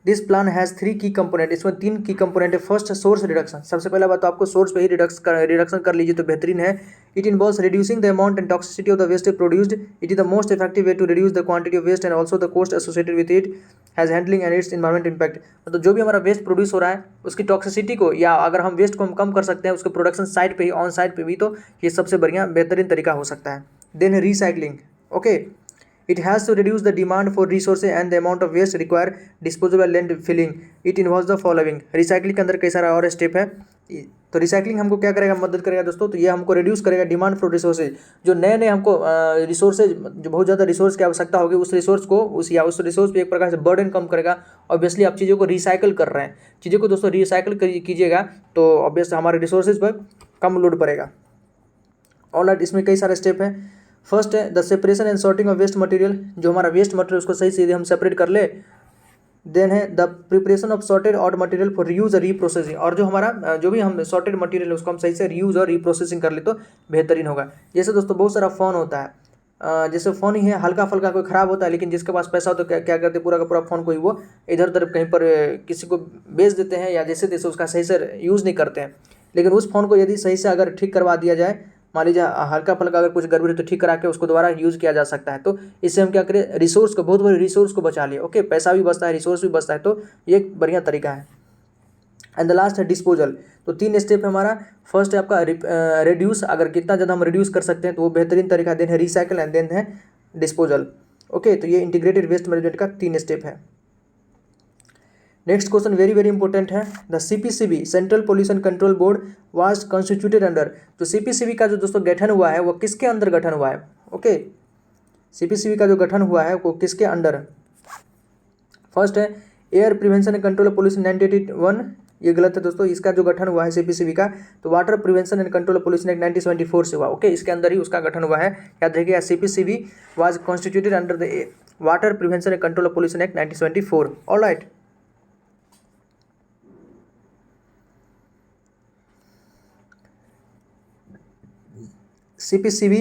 दिस प्लान हैज़ 3 की कंपोनेंट, इसमें 3 की कंपोनेंट है। फर्स्ट, सोर्स रिडक्शन, सबसे पहला बात तो आपको सोर्स पे ही रिडक्शन कर लीजिए तो बेहतरीन है। It involves reducing the amount and toxicity of the waste produced, it is the most effective way to reduce the quantity of waste and also the cost associated with it has handling and its environment impact, मतलब जो भी हमारा waste produce हो रहा है उसकी toxicity को, या अगर हम वेस्ट को हम कम कर सकते हैं उसके प्रोडक्शन साइट पे ही, ऑन साइट पे भी, तो ये सबसे बढ़िया बेहतरीन तरीका हो सकता है। Then recycling, okay, it has to reduce the demand for resources and the amount of waste require disposable land filling, it involves the following। Recycling के अंदर कई सारा और स्टेप है, तो रिसाइकलिंग हमको क्या करेगा, मदद करेगा दोस्तों, तो ये हमको रिड्यूस करेगा डिमांड फॉर रिसोर्सेज, जो नए नए हमको रिसोर्सेज, जो बहुत ज़्यादा रिसोर्स की आवश्यकता होगी उस रिसोर्स को उस रिसोर्स पे एक प्रकार से बर्डन कम करेगा। ऑब्वियसली आप चीज़ों को रिसाइकल कर रहे हैं, चीज़ों को दोस्तों रिसाइकल कीजिएगा तो ऑब्वियसली हमारे रिसोर्सेज पर कम लोड पड़ेगा। ऑलराइट, इसमें कई सारे स्टेप हैं। फर्स्ट है the separation and sorting of waste material, जो हमारा वेस्ट मटेरियल उसको सही से हम सेपरेट कर ले। देन है the preparation of sorted out material for reuse और रीप्रोसेसिंग, और जो हमारा जो भी हम सॉर्टेड मटेरियल है उसको हम सही से रीयूज और रीप्रोसेसिंग कर ले तो बेहतरीन होगा। जैसे दोस्तों बहुत सारा फ़ोन होता है, जैसे फ़ोन ही है, हल्का फल्का कोई ख़राब होता है, लेकिन जिसके पास पैसा हो तो क्या करते, पूरा का पूरा फ़ोन को ही वो इधर उधर कहीं पर किसी को बेच देते हैं, या जैसे तैसे उसका सही से यूज़ नहीं करते हैं। लेकिन उस फ़ोन को यदि सही से अगर ठीक करवा दिया जाए, मान लीजिए हल्का फल्का अगर कुछ गड़बड़ी तो ठीक करा के उसको दोबारा यूज़ किया जा सकता है, तो इससे हम क्या करें, रिसोर्स को, बहुत बड़े रिसोर्स को बचा लिए। ओके, पैसा भी बचता है, रिसोर्स भी बचता है, तो ये एक बढ़िया तरीका है। एंड द लास्ट है डिस्पोजल, तो 3 स्टेप है हमारा। फर्स्ट है आपका रिड्यूस, अगर कितना ज़्यादा हम रिड्यूस कर सकते हैं तो वो बेहतरीन तरीका। देन है रिसाइकल एंड देन है डिस्पोजल। ओके, तो ये इंटीग्रेटेड वेस्ट मैनेजमेंट का 3 स्टेप है। Next question very very important है। The CPCB central pollution control board was constituted under, जो CPCB का जो दोस्तों गठन हुआ है वो किसके अंदर गठन हुआ है। ओके, CPCB का जो गठन हुआ है वो किसके अंडर। फर्स्ट है air prevention and control of pollution 1981, ये गलत है दोस्तों। इसका जो गठन हुआ है CPCB का, तो water prevention and control of pollution act 1974 से हुआ। ओके, इसके अंदर ही उसका गठन हुआ है, याद रखिएगा। CPCB was constituted under the water prevention and control of pollution act 1974। Alright, CPCB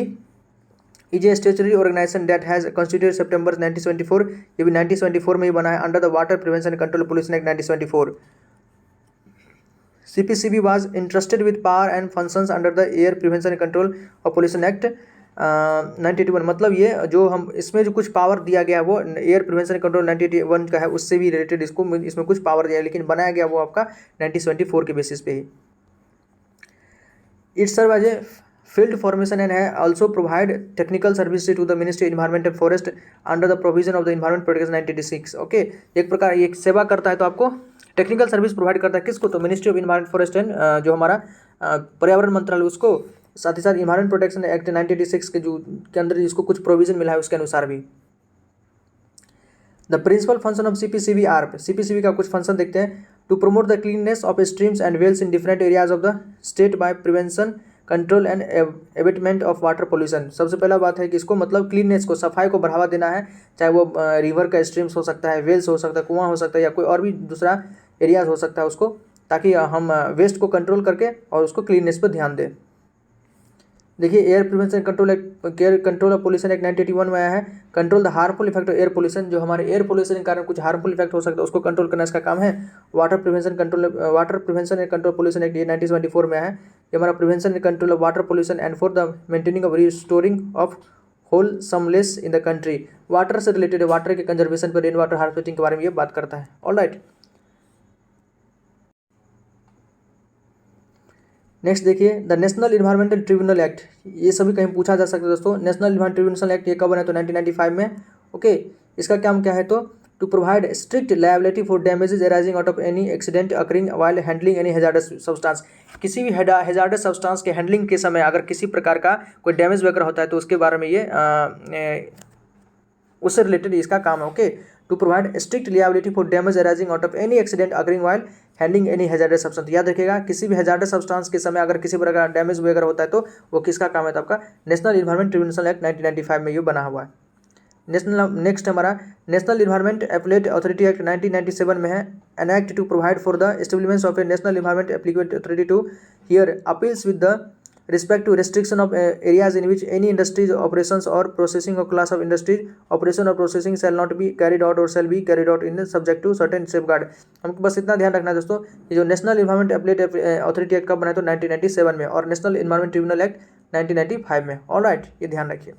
is a statutory organisation that has constituted September 1974, ये भी 1974 में ही बना है, under the water prevention and control pollution act 1974। CPCB was interested with power and functions under the air prevention and control of pollution act 1981, मतलब ये जो हम इसमें जो कुछ पावर दिया गया वो एयर प्रिवेंशन कंट्रोल 1981 का है, उससे भी रिलेटेड इसमें कुछ पावर दिया है, लेकिन बनाया गया वो आपका 1974 के बेसिस पे ही। It serve as a field formation and also provide technical services to the Ministry of Environment and Forest under the provision of the Environment Protection 1986। Okay, एक प्रकार ये सेवा करता है, तो आपको टेक्निकल सर्विस प्रोवाइड करता है किसको, तो ministry of environment forest and जो हमारा पर्यावरण मंत्रालय उसको, साथ ही साथ इन्वायरमेंट प्रोटेक्शन एक्ट 1986 के अंदर जिसको कुछ प्रोविजन मिला है उसके अनुसार भी। The principle function of CPCB are, CPCB का कुछ फंक्शन देखते हैं। To promote the cleanness of streams and wells in different areas of the state by prevention control and abatement of water pollution. सबसे पहला बात है कि इसको मतलब क्लीननेस को, सफाई को बढ़ावा देना है, चाहे वो रिवर का स्ट्रीम्स हो सकता है, वेल्स हो सकता है, कुआं हो सकता है, या कोई और भी दूसरा एरियाज हो सकता है उसको, ताकि हम वेस्ट को कंट्रोल करके और उसको क्लीननेस पर ध्यान दें। देखिए air prevention control act, air control of pollution act 1981 में आया है। Control the harmful effect of air pollution, जो हमारे एयर पोल्यूशन के कारण कुछ हार्मफुल इफेक्ट हो सकता है उसको कंट्रोल करना इसका काम है। Water prevention and control pollution act 1974 में आया है। ये हमारा prevention and control of water pollution and for the maintaining of restoring of wholesomeness in the country. Water से रिलेटेड है, वाटर के कंजर्वेशन पर, रेन वाटर हार्वेस्टिंग के बारे में ये बात करता है। ऑलराइट, नेक्स्ट देखिए the national environmental tribunal act, ये सभी कहीं पूछा जा सकता है दोस्तों। नेशनल इन्वायरमेंटल ट्रिब्यूनल एक्ट ये कब बना, तो 1995 में। ओके, इसका काम क्या है, तो to provide strict liability for damages arising out of any accident occurring while handling any hazardous substance. किसी भी हैजार्डस सब्सटेंस के हैंडलिंग के समय अगर किसी प्रकार का कोई डैमेज वगैरह होता है तो उसके बारे में ये उससे रिलेटेड इसका काम है। Okay, to provide strict liability for damage arising out of any accident occurring while handling any hazardous substance. याद रखिएगा, किसी भी हैजार्डस सब्सटेंस के समय अगर किसी प्रकार का डैमेज वगैरह होता है तो वो किसका काम है, तो आपका नेशनल इन्वायरमेंट ट्रिब्यूनल एक्ट 1995 में ये बना हुआ है। नेक्स्ट हमारा national environment appellate authority act 1997 में है। An act to provide for the establishment of a national environment appellate authority to hear appeals with the respect to restriction of areas in which any industries operations or processing or class of industries operation or processing shall not be carried out or shall be carried out in subject to certain safeguard। हमको बस इतना ध्यान रखना है दोस्तों, ये जो national environment appellate authority act कब बना है, तो 1997 में, और नेशनल इन्वायरमेंट ट्रिब्यूनल एक्ट 1995 में। ऑलराइट, ये ध्यान रखिए।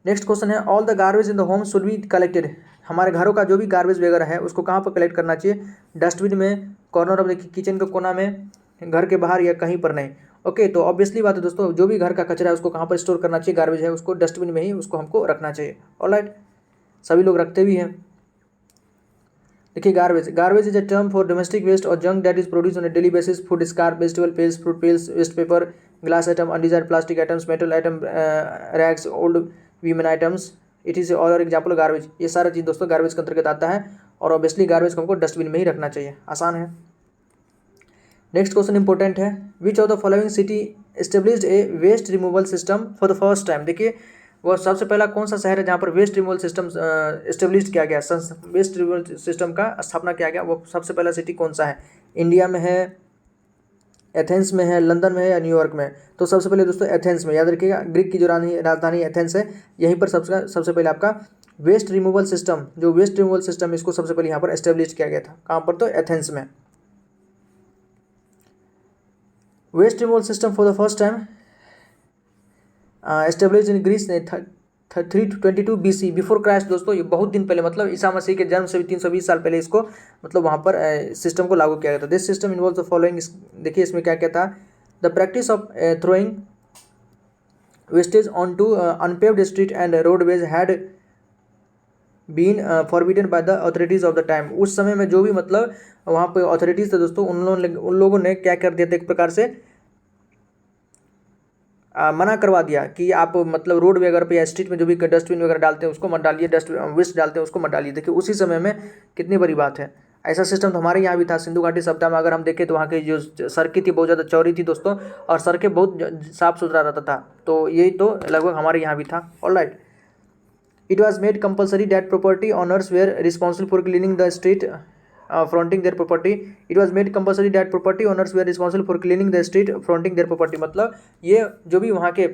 नेक्स्ट क्वेश्चन है all the garbage in the home should be collected. हमारे घरों का जो भी गार्बेज वगैरह है उसको कहाँ पर कलेक्ट करना चाहिए, डस्टबिन में, कॉर्नर ऑफ द किचन के कोना में, घर के बाहर, या कहीं पर नहीं। ओके, तो ऑब्वियसली बात है दोस्तों, जो भी घर का कचरा है उसको कहाँ पर स्टोर करना चाहिए, गार्बेज है उसको डस्टबिन में ही उसको हमको रखना चाहिए। ऑलराइट, सभी लोग रखते भी हैं। देखिए garbage is a term for domestic waste और junk that is produce on a daily basis, food scrap, vegetable peels, fruit peels, waste paper, glass item, undesired plastic items, metal item, rags, old women items, it is all example garbage. ये सारा चीज़ दोस्तों garbage के अंतर्गत आता है, और obviously garbage को हमको डस्टबिन में ही रखना चाहिए। आसान है। नेक्स्ट क्वेश्चन इंपॉर्टेंट है, which of the following city established a waste removal system for the first time. देखिए वह सबसे पहला कौन सा शहर है जहाँ पर वेस्ट रिमूवल सिस्टम एस्टेब्लिश किया गया, वेस्ट रिमूवल सिस्टम का स्थापना किया गया, वो सबसे पहला सिटी कौन सा है। इंडिया में है, एथेंस में है, लंदन में है, या न्यूयॉर्क में। तो सबसे पहले दोस्तों एथेंस में, याद रखिएगा, ग्रीक की जो राजधानी एथेंस है, यहीं पर सबसे पहले आपका वेस्ट रिमूवल सिस्टम, जो वेस्ट रिमूवल सिस्टम इसको सबसे पहले यहाँ पर एस्टेब्लिश किया गया था। कहाँ पर, तो एथेंस में। Waste removal system for the first time establish in Greece 322 BC before Christ. दोस्तों ये बहुत दिन पहले, मतलब ईसा मसीह के जन्म से भी 320 साल पहले इसको मतलब वहाँ पर सिस्टम को लागू किया गया था। This system involve the following, देखिए इसमें क्या क्या था, the practice of throwing wastage on to unpaved street and roadways had been forbidden by the authorities of the time. उस समय में जो भी मतलब वहाँ पे अथॉरिटीज़ थे दोस्तों, उन लोगों ने क्या कर दिया था, एक प्रकार से मना करवा दिया कि आप मतलब रोड वगैरह पे या स्ट्रीट में जो भी डस्टबिन वगैरह डालते हैं उसको मत डालिए, वेस्ट डालते हैं उसको मत डालिए। देखिए उसी समय में कितनी बड़ी बात है, ऐसा सिस्टम तो हमारे यहाँ भी था। सिंधु घाटी सभ्यता में अगर हम देखें तो वहाँ की जो सड़कें थी बहुत ज़्यादा चौड़ी थी दोस्तों, और सड़कें बहुत साफ़ सुथरा रहता था। तो यही तो लगभग हमारे यहाँ भी था। Alright, it was made compulsory that property owners were responsible for cleaning the street fronting their property. It was made compulsory that property owners were responsible for cleaning the street fronting their property। मतलब ये जो भी वहाँ के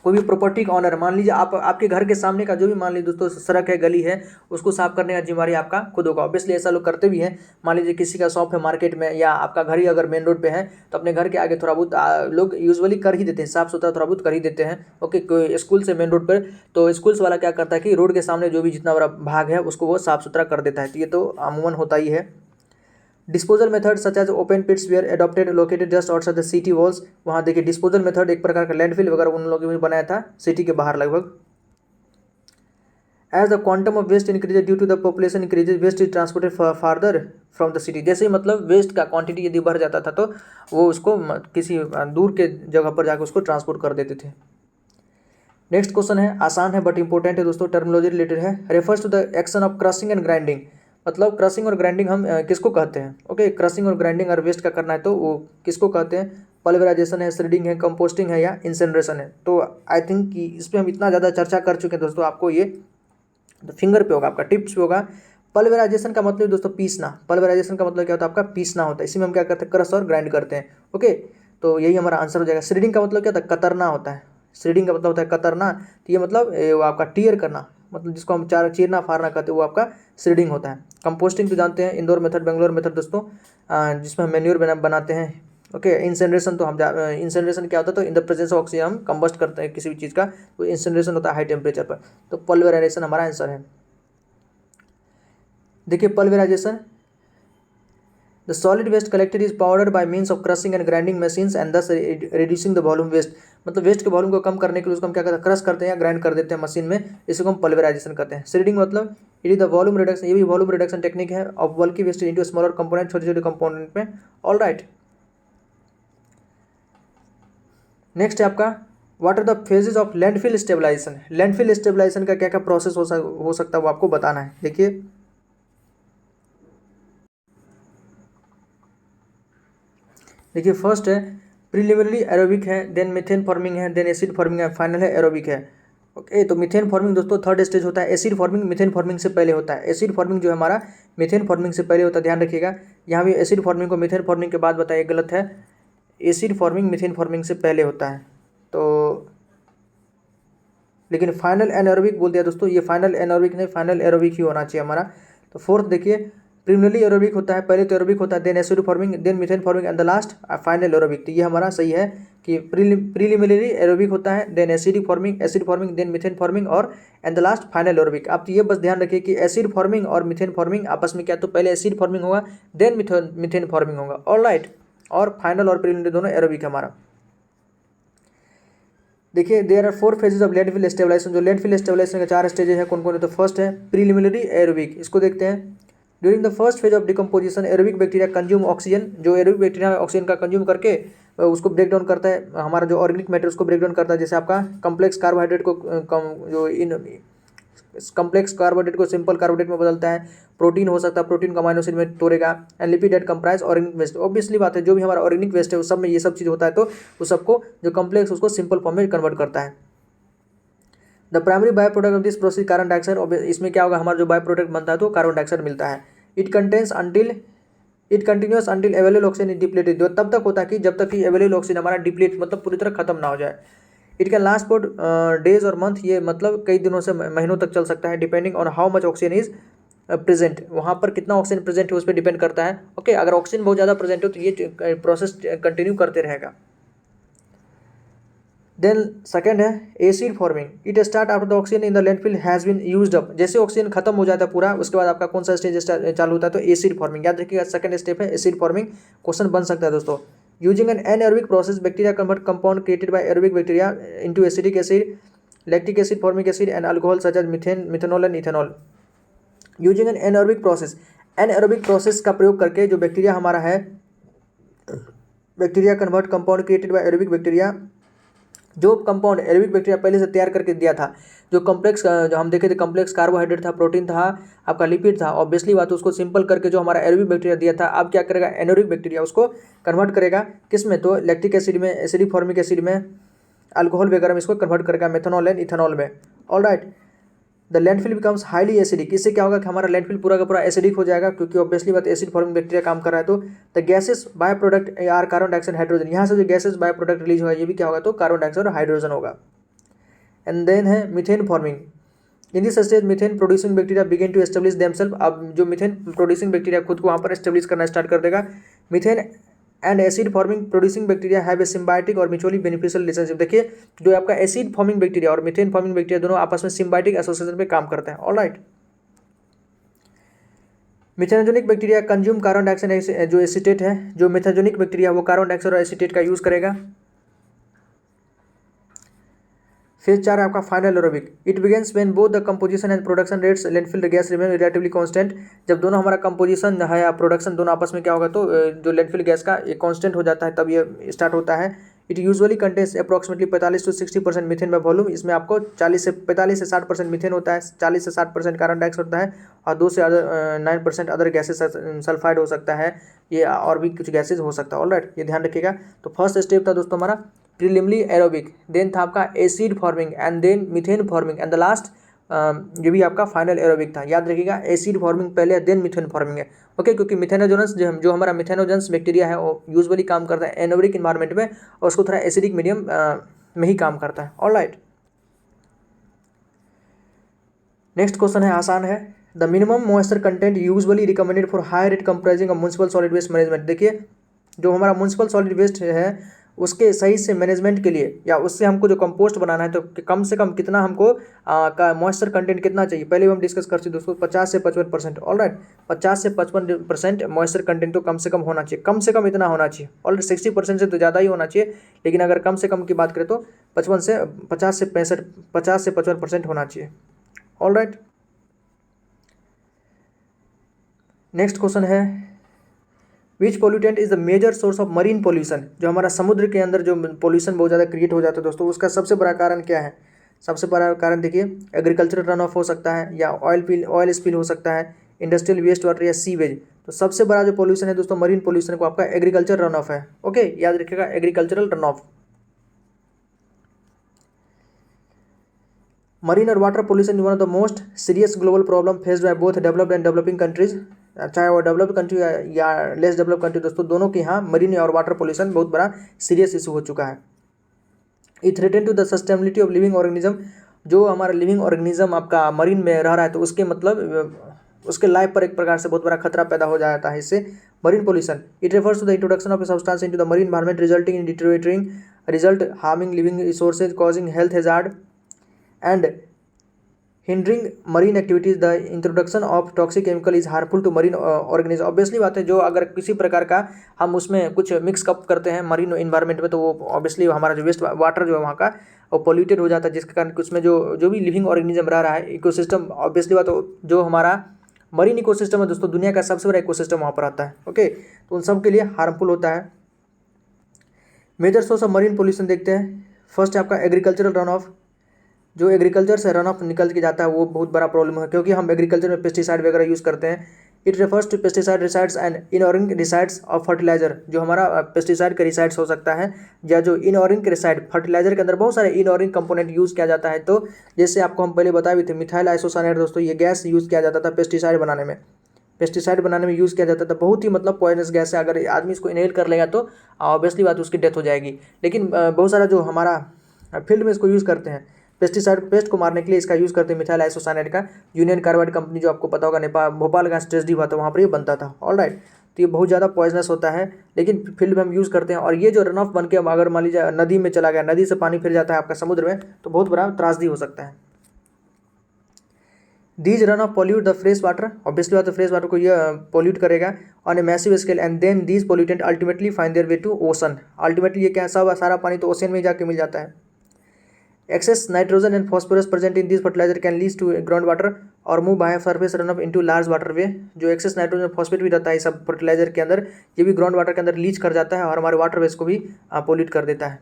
कोई भी property का honour, मान लीजिए आपके घर के सामने का जो भी मान लीजिए दोस्तों सड़क है, गली है, उसको साफ करने का जिम्मेवारी आपका खुद होगा। ऑब्वियसली ऐसा लोग करते भी हैं। मान लीजिए किसी का शॉप है मार्केट में, या आपका घर ही अगर मेन रोड पे है, तो अपने घर के आगे थोड़ा बहुत लोग यूजुअली कर ही देते हैं, साफ सुथरा थोड़ा बहुत कर ही देते हैं। ओके, स्कूल से मेन रोड पर, तो स्कूल्स वाला क्या करता है कि रोड के सामने जो भी जितना बड़ा भाग है उसको वो साफ सुथरा कर देता है। तो ये तो अमूमन होता ही है। Disposal method such as open pits were adopted located just outside the city walls. वहाँ देखिए डिस्पोजल मेथड एक प्रकार का लैंडफिल वगैरह उन लोगों ने बनाया था सिटी के बाहर लगभग। As the quantum of waste increases due to the population increases, waste is transported farther from the city. जैसे ही मतलब वेस्ट का क्वांटिटी यदि बढ़ जाता था तो वो उसको किसी दूर के जगह पर जाकर उसको ट्रांसपोर्ट कर देते थे। नेक्स्ट क्वेश्चन है, आसान है बट इंपॉर्टेंट है दोस्तों, टर्मिनोलॉजी रिलेटेड है। Refers to the action of crushing and grinding. मतलब क्रशिंग और ग्राइंडिंग हम किसको कहते हैं? ओके, क्रशिंग और ग्राइंडिंग अगर वेस्ट का करना है तो वो किसको कहते हैं? पल्वराइजेशन है, श्रेडिंग है, कंपोस्टिंग है, या इंसिनरेशन है। तो आई थिंक कि इस पर हम इतना ज़्यादा चर्चा कर चुके हैं दोस्तों, आपको ये फिंगर पे होगा, आपका टिप्स पे होगा। पल्वराइजेशन का मतलब दोस्तों पीसना। पल्वराइजेशन का मतलब क्या होता है? आपका पीसना होता है। इसी में हम क्या करते हैं? क्रश और ग्राइंड करते हैं। ओके, तो यही हमारा आंसर हो जाएगा। श्रेडिंग का मतलब क्या होता है? कतरना होता है। श्रेडिंग का मतलब होता है कतरना। तो ये मतलब वो आपका टीयर करना, मतलब जिसको हम चीरना फाड़ना कहते हैं, वो आपका श्रेडिंग होता है। कंपोस्टिंग तो जानते हैं, इंदौर मेथड, बेंगलोर मेथड दोस्तों, जिसमें हम मैन्योर बनाते हैं। ओके, इंसिनरेशन तो हम इंसिनरेशन क्या होता है? तो in the presence of oxygen हम कंबस्ट करते हैं किसी भी चीज़ का, तो इंसिनरेशन होता है हाई टेम्परेचर पर। तो पल्वराइजेशन हमारा आंसर है। देखिए pulverization, the solid waste collected is powdered by means of crushing and grinding machines and thus reducing the volume waste. मतलब वेस्ट के वॉल्यूम को कम करने के लिए उसको हम क्या करते हैं? क्रश करते हैं या ग्राइंड कर देते हैं मशीन में, इसको हम पल्वराइजेशन करते हैं। श्रेडिंग मतलब it is the volume reduction, ये भी वॉल्यूम रिडक्शन टेक्निक है of bulky waste into smaller component, छोटे छोटे कंपोनेंट में। ऑल राइट, नेक्स्ट है आपका, what are the phases of landfill stabilization. Landfill stabilization का क्या क्या प्रोसेस हो सकता है वो आपको बताना है। देखिए फर्स्ट है प्रीलिमिनरी एरोबिक है, देन मीथेन फॉर्मिंग है, देन एसिड फॉर्मिंग है, फाइनल है एरोबिक है। ओके, तो मीथेन फॉर्मिंग दोस्तों थर्ड स्टेज होता है। एसिड फॉर्मिंग मीथेन फॉर्मिंग से पहले होता है। एसिड फॉर्मिंग जो है हमारा मीथेन फॉर्मिंग से पहले होता है, ध्यान रखिएगा। यहाँ भी एसिड फॉर्मिंग को मीथेन फॉर्मिंग के बाद बताइए, गलत है। एसिड फॉर्मिंग मीथेन फॉर्मिंग से पहले होता है। तो लेकिन फाइनल एनारोबिक बोल दिया दोस्तों, ये फाइनल एनारोबिक नहीं, फाइनल एरोबिक ही होना चाहिए हमारा। तो फोर्थ देखिए, प्रीलिमिनरी एरोबिक होता है, पहले तो एरोबिक होता है, then acid forming, then methane forming and the last final aerobic. तो ये हमारा सही है कि प्रीलिमिनरी एरोबिक होता है, then acid forming, then methane forming और and the last final aerobic. आप तो ये बस ध्यान रखिए कि एसिड फॉर्मिंग और मीथेन फॉर्मिंग आपस में क्या, तो पहले एसिड फॉर्मिंग होगा, देन मीथेन फॉर्मिंग होगा। ऑल राइट, और फाइनल और प्रीलिमिनरी दोनों एरोबिक हमारा। देखिए there are 4 phases of landfill stabilisation. जो लैंडफिल स्टेबलाइजेशन के 4 स्टेजेस हैं, कौन कौन है? तो फर्स्ट है प्रीलिमिनरी एरोबिक, इसको देखते हैं। During the first phase of decomposition aerobic bacteria consume oxygen. जो एरोबिक बैक्टीरिया ऑक्सीजन का कंज्यूम करके उसको ब्रेक डाउन करता है, हमारा जो ऑर्गेनिक मैटर उसको ब्रेक डाउन करता है। जैसे आपका कम्प्लेक्स कार्बोहाइड्रेट को कम्प्लेक्स कार्बोहाइड्रेट को सिंपल कार्बोहाइड्रेट में बदलता है। प्रोटीन हो सकता है, प्रोटीन को अमाइनो एसिड में तोड़ेगा। And lipid that comprise organic waste. Obviously बात है, जो भी हमारा ऑर्गेनिक वेस्ट है उस सब में ये सब चीज़ होता है, तो उस सबको जो कम्प्लेक्स उसको सिंपल फॉर्म में कन्वर्ट करता है। The primary by product of this process carbon dioxide. इसमें क्या होगा, हमारा जो बाय प्रोडक्ट बनता है तो कार्बन डाइऑक्साइड मिलता है। It continuous until available oxygen is depleted. जो तब तक होता है कि जब तक कि अवेलेबल ऑक्सीजन हमारा डिप्लीट मतलब पूरी तरह खत्म ना हो जाए। It can last for days और मंथ। ये मतलब कई दिनों से महीनों तक चल सकता है, depending on how much oxygen is present. वहाँ पर कितना ऑक्सीजन प्रेजेंट है उस पर डिपेंड करता है। ओके, अगर ऑक्सीजन बहुत ज़्यादा प्रेजेंट हो तो ये प्रोसेस कंटिन्यू करते रहेगा। देन सेकेंड है acid forming. It start after the oxygen in the landfill has been used up. जैसे ऑक्सीजन खत्म हो जाता है पूरा, उसके बाद आपका कौन सा स्टेज चालू होता है? तो एसिड फॉर्मिंग। याद रखिएगा, सेकंड स्टेप है एसिड फॉर्मिंग। क्वेश्चन बन सकता है दोस्तों। Using an anaerobic process bacteria convert compound created by aerobic bacteria into acidic acid, lactic acid, formic acid and alcohol such as methane, methanol and ethanol. Using an anaerobic process, anaerobic process का प्रयोग करके जो bacteria हमारा है, bacteria convert compound created by aerobic bacteria, जो compound aerobic bacteria पहले से तैयार करके दिया था, जो कम्प्लेक्स जो हम देखे थे कम्प्लेक्स कार्बोहाइड्रेट था, प्रोटीन था, आपका लिपिड था, ऑब्वियसली बात उसको सिंपल करके जो हमारा एरोबिक बैक्टीरिया दिया था, अब क्या करेगा एनोरिक बैक्टीरिया उसको कन्वर्ट करेगा किस में? तो लैक्टिक एसिड में, एसिडिक फॉर्मिक एसिड में, अल्कोहल वगैरह में इसको कन्वर्ट करेगा, मेथनॉल एंड इथेनॉल में। All right, the landfill becomes highly acidic. इससे क्या होगा कि हमारा लैंडफिल पूरा का पूरा एसिडिक हो जाएगा, क्योंकि ऑब्वियसली बात एसिड फॉर्मिंग बैक्टीरिया काम कर रहा है। तो the gases by product are carbon dioxide hydrogen. यहाँ से जो गैसेस बाय प्रोडक्ट रिलीज होगा ये भी क्या होगा? तो कार्बन डाइऑक्साइड और हाइड्रोजन होगा। एंड देन है methane forming. In this stage methane producing bacteria begin to establish themself. अब जो मीथेन प्रोड्यूसिंग बैक्टीरिया खुद को वहाँ पर एस्टेब्लिश करना स्टार्ट कर देगा। Methane and acid forming producing bacteria have a symbiotic और म्यूचुअली बेनिफिशियल रिलेशनशिप। देखिए जो आपका एसिड फॉर्मिंग बैक्टीरिया और मीथेन फॉर्मिंग बैक्टीरिया दोनों आपस में सिम्बायोटिक एसोसिएशन पे काम करते हैं। Alright, methanogenic bacteria consume carbon dioxide जो एसीटेट है, जो मिथेनोजेनिक बैक्टीरिया वो कार्बन डाइऑक्साइड और एसीटेट का यूज करेगा। फेज 4 है आपका final aerobic. It begins when both the composition and production rates landfill gas remain relatively constant. जब दोनों हमारा कंपोजिशन है या प्रोडक्शन दोनों आपस में क्या होगा तो जो लैंडफिल गैस का ये कांस्टेंट हो जाता है तब ये स्टार्ट होता है। It usually contains approximately 45 to 60% methane by volume. इसमें आपको 45 से 60% मीथेन होता है, 40 से 60% कार्बन डाइऑक्साइड होता है और 2 से 9% अदर गैसेस सल्फाइड हो सकता है, ये और भी कुछ गैसेज हो सकता है। ऑलराइट, ये ध्यान रखिएगा। तो फर्स्ट स्टेप था दोस्तों हमारा प्रीलिमिनरी एरोबिक, देन था आपका acid forming and then methane forming and the last ये भी आपका फाइनल एरोबिक था। याद रखिएगा एसिड फॉर्मिंग पहले देन मीथेन फॉर्मिंग है। ओके, क्योंकि मिथेनोजेंस जो हमारा मिथेनोजेंस बैक्टीरिया है वो यूजुअली काम करता है एनोबिक इन्वायरमेंट में और उसको थोड़ा एसिडिक मीडियम में ही काम करता है। ऑलराइट, नेक्स्ट क्वेश्चन है, आसान है। The minimum moisture content usually recommended for high rate comprising of municipal solid waste management. देखिए जो हमारा म्युनिसिपल सॉलिड वेस्ट है उसके सही से मैनेजमेंट के लिए या उससे हमको जो कंपोस्ट बनाना है तो कम से कम कितना हमको का मॉइस्चर कंटेंट कितना चाहिए, पहले भी हम डिस्कस कर चुके दोस्तों, 50 से 55%। ऑलराइट, 50 से 55% मॉइस्चर कंटेंट तो कम से कम होना चाहिए, कम से कम इतना होना चाहिए। ऑलरेडी 60% से तो ज़्यादा ही होना चाहिए, लेकिन अगर कम से कम की बात करें तो 50 से 55% होना चाहिए। ऑलराइट, नेक्स्ट क्वेश्चन है, which pollutant is the major source of marine pollution. जो हमारा समुद्र के अंदर जो पोल्यूशन बहुत ज़्यादा क्रिएट हो जाता है दोस्तों, उसका सबसे बड़ा कारण क्या है? सबसे बड़ा कारण देखिए एग्रीकल्चरल रन ऑफ हो सकता है या ऑयल स्पिल हो सकता है, इंडस्ट्रियल वेस्ट वाटर या सीवेज। तो सबसे बड़ा जो पोल्यूशन है दोस्तों मरीन पोल्यूशन को आपका एग्रीकल्चर रन ऑफ है। ओके, याद रखिएगा एग्रीकल्चरल रन ऑफ। मरीन और water pollution one of the most serious global problem faced by both developed and developing countries. चाहे वो डेवलप कंट्री या लेस डेवलप कंट्री दोस्तों, दोनों के यहाँ मरीन और वाटर पोल्यूशन बहुत बड़ा सीरियस इशू हो चुका है। It threaten to the sustainability of living organism. जो हमारा लिविंग ऑर्गेनिज्म आपका मरीन में रह रहा है तो उसके मतलब उसके लाइफ पर एक प्रकार से बहुत बड़ा खतरा पैदा हो जाता है इससे। Marine pollution it refers to the introduction of a substance into the marine environment resulting in deteriorating result harming living resources causing health hazard and hindering marine activities. The introduction of toxic chemical is harmful to marine organism. Obviously बात है, जो अगर किसी प्रकार का हम उसमें कुछ मिक्स कप करते हैं मरीन इन्वायरमेंट में तो वो ऑब्वियसली हमारा जो वेस्ट वाटर जो है वहाँ का वो पोल्यूटेड हो जाता है, जिसके कारण उसमें जो भी लिविंग ऑर्गेनिज्म रह रहा है इकोसिस्टम, ऑब्वियसली बात जो हमारा मरीन इकोसिस्टम है दोस्तों दुनिया का सबसे बड़ा इकोसिस्टम वहाँ पर आता है। ओके, तो उन सब के लिए हार्मफुल होता है। Major source of marine pollution देखते हैं। फर्स्ट है आपका एग्रीकल्चरल रन ऑफ। जो एग्रीकल्चर से रन ऑफ निकल के जाता है वो बहुत बड़ा प्रॉब्लम है, क्योंकि हम एग्रीकल्चर में पेस्टिसाइड वगैरह यूज़ करते हैं। It refers to pesticide residues and inorganic residues of fertiliser. जो हमारा पेस्टिसाइड का रिसाइड्स हो सकता है या जो इनऑर्गेनिक रिसाइड फर्टिलाइजर के अंदर बहुत सारे इनऑर्गेनिक कंपोनेंट यूज़ किया जाता है। तो जैसे आपको हम पहले बताए भी थे मिथाइल आइसोसाइनेट दोस्तों, ये गैस यूज़ किया जाता था पेस्टिसाइड बनाने में, यूज़ किया जाता था। बहुत ही मतलब पॉइजनस गैस है, अगर आदमी इसको इनहेल कर लेगा तो ऑब्वियसली बात उसकी डेथ हो जाएगी। लेकिन बहुत सारा जो हमारा फील्ड में इसको यूज़ करते हैं पेस्टिसाइड पेस्ट को मारने के लिए इसका यूज़ करते हैं मिथाइल आइसोसाइनेट का। यूनियन कार्बाइड कंपनी जो आपको पता होगा नेपाल भोपाल का ट्रेजडी हुआ था वहाँ पर ये बनता था। ऑलराइट, तो ये बहुत ज़्यादा पॉइजनस होता है, लेकिन फील्ड में हम यूज़ करते हैं। और ये जो रन ऑफ बन के अगर मान लीजिए नदी में चला गया, नदी से पानी फिर जाता है आपका समुद्र में, तो बहुत बड़ा त्रासदी हो सकता है। These run off pollute the fresh water. Obviously बात है फ्रेश वाटर को ये पॉल्यूट करेगा on a massive scale and then these pollutant ultimately find their way to ocean. Ultimately ये क्या सब सारा पानी तो ओशन में ही जाके मिल जाता है। Excess nitrogen and phosphorus present in these fertilizer can lead to ground water or move by surface runoff into large waterway। जो एक्सेस नाइट्रोजन फॉस्फेट भी रहता है सब फर्टिलाइजर के अंदर, ये भी ग्राउंड वाटर के अंदर लीच कर जाता है और हमारे वाटरवेज को भी पोल्यूट कर देता है।